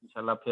انشاءاللہ. پھر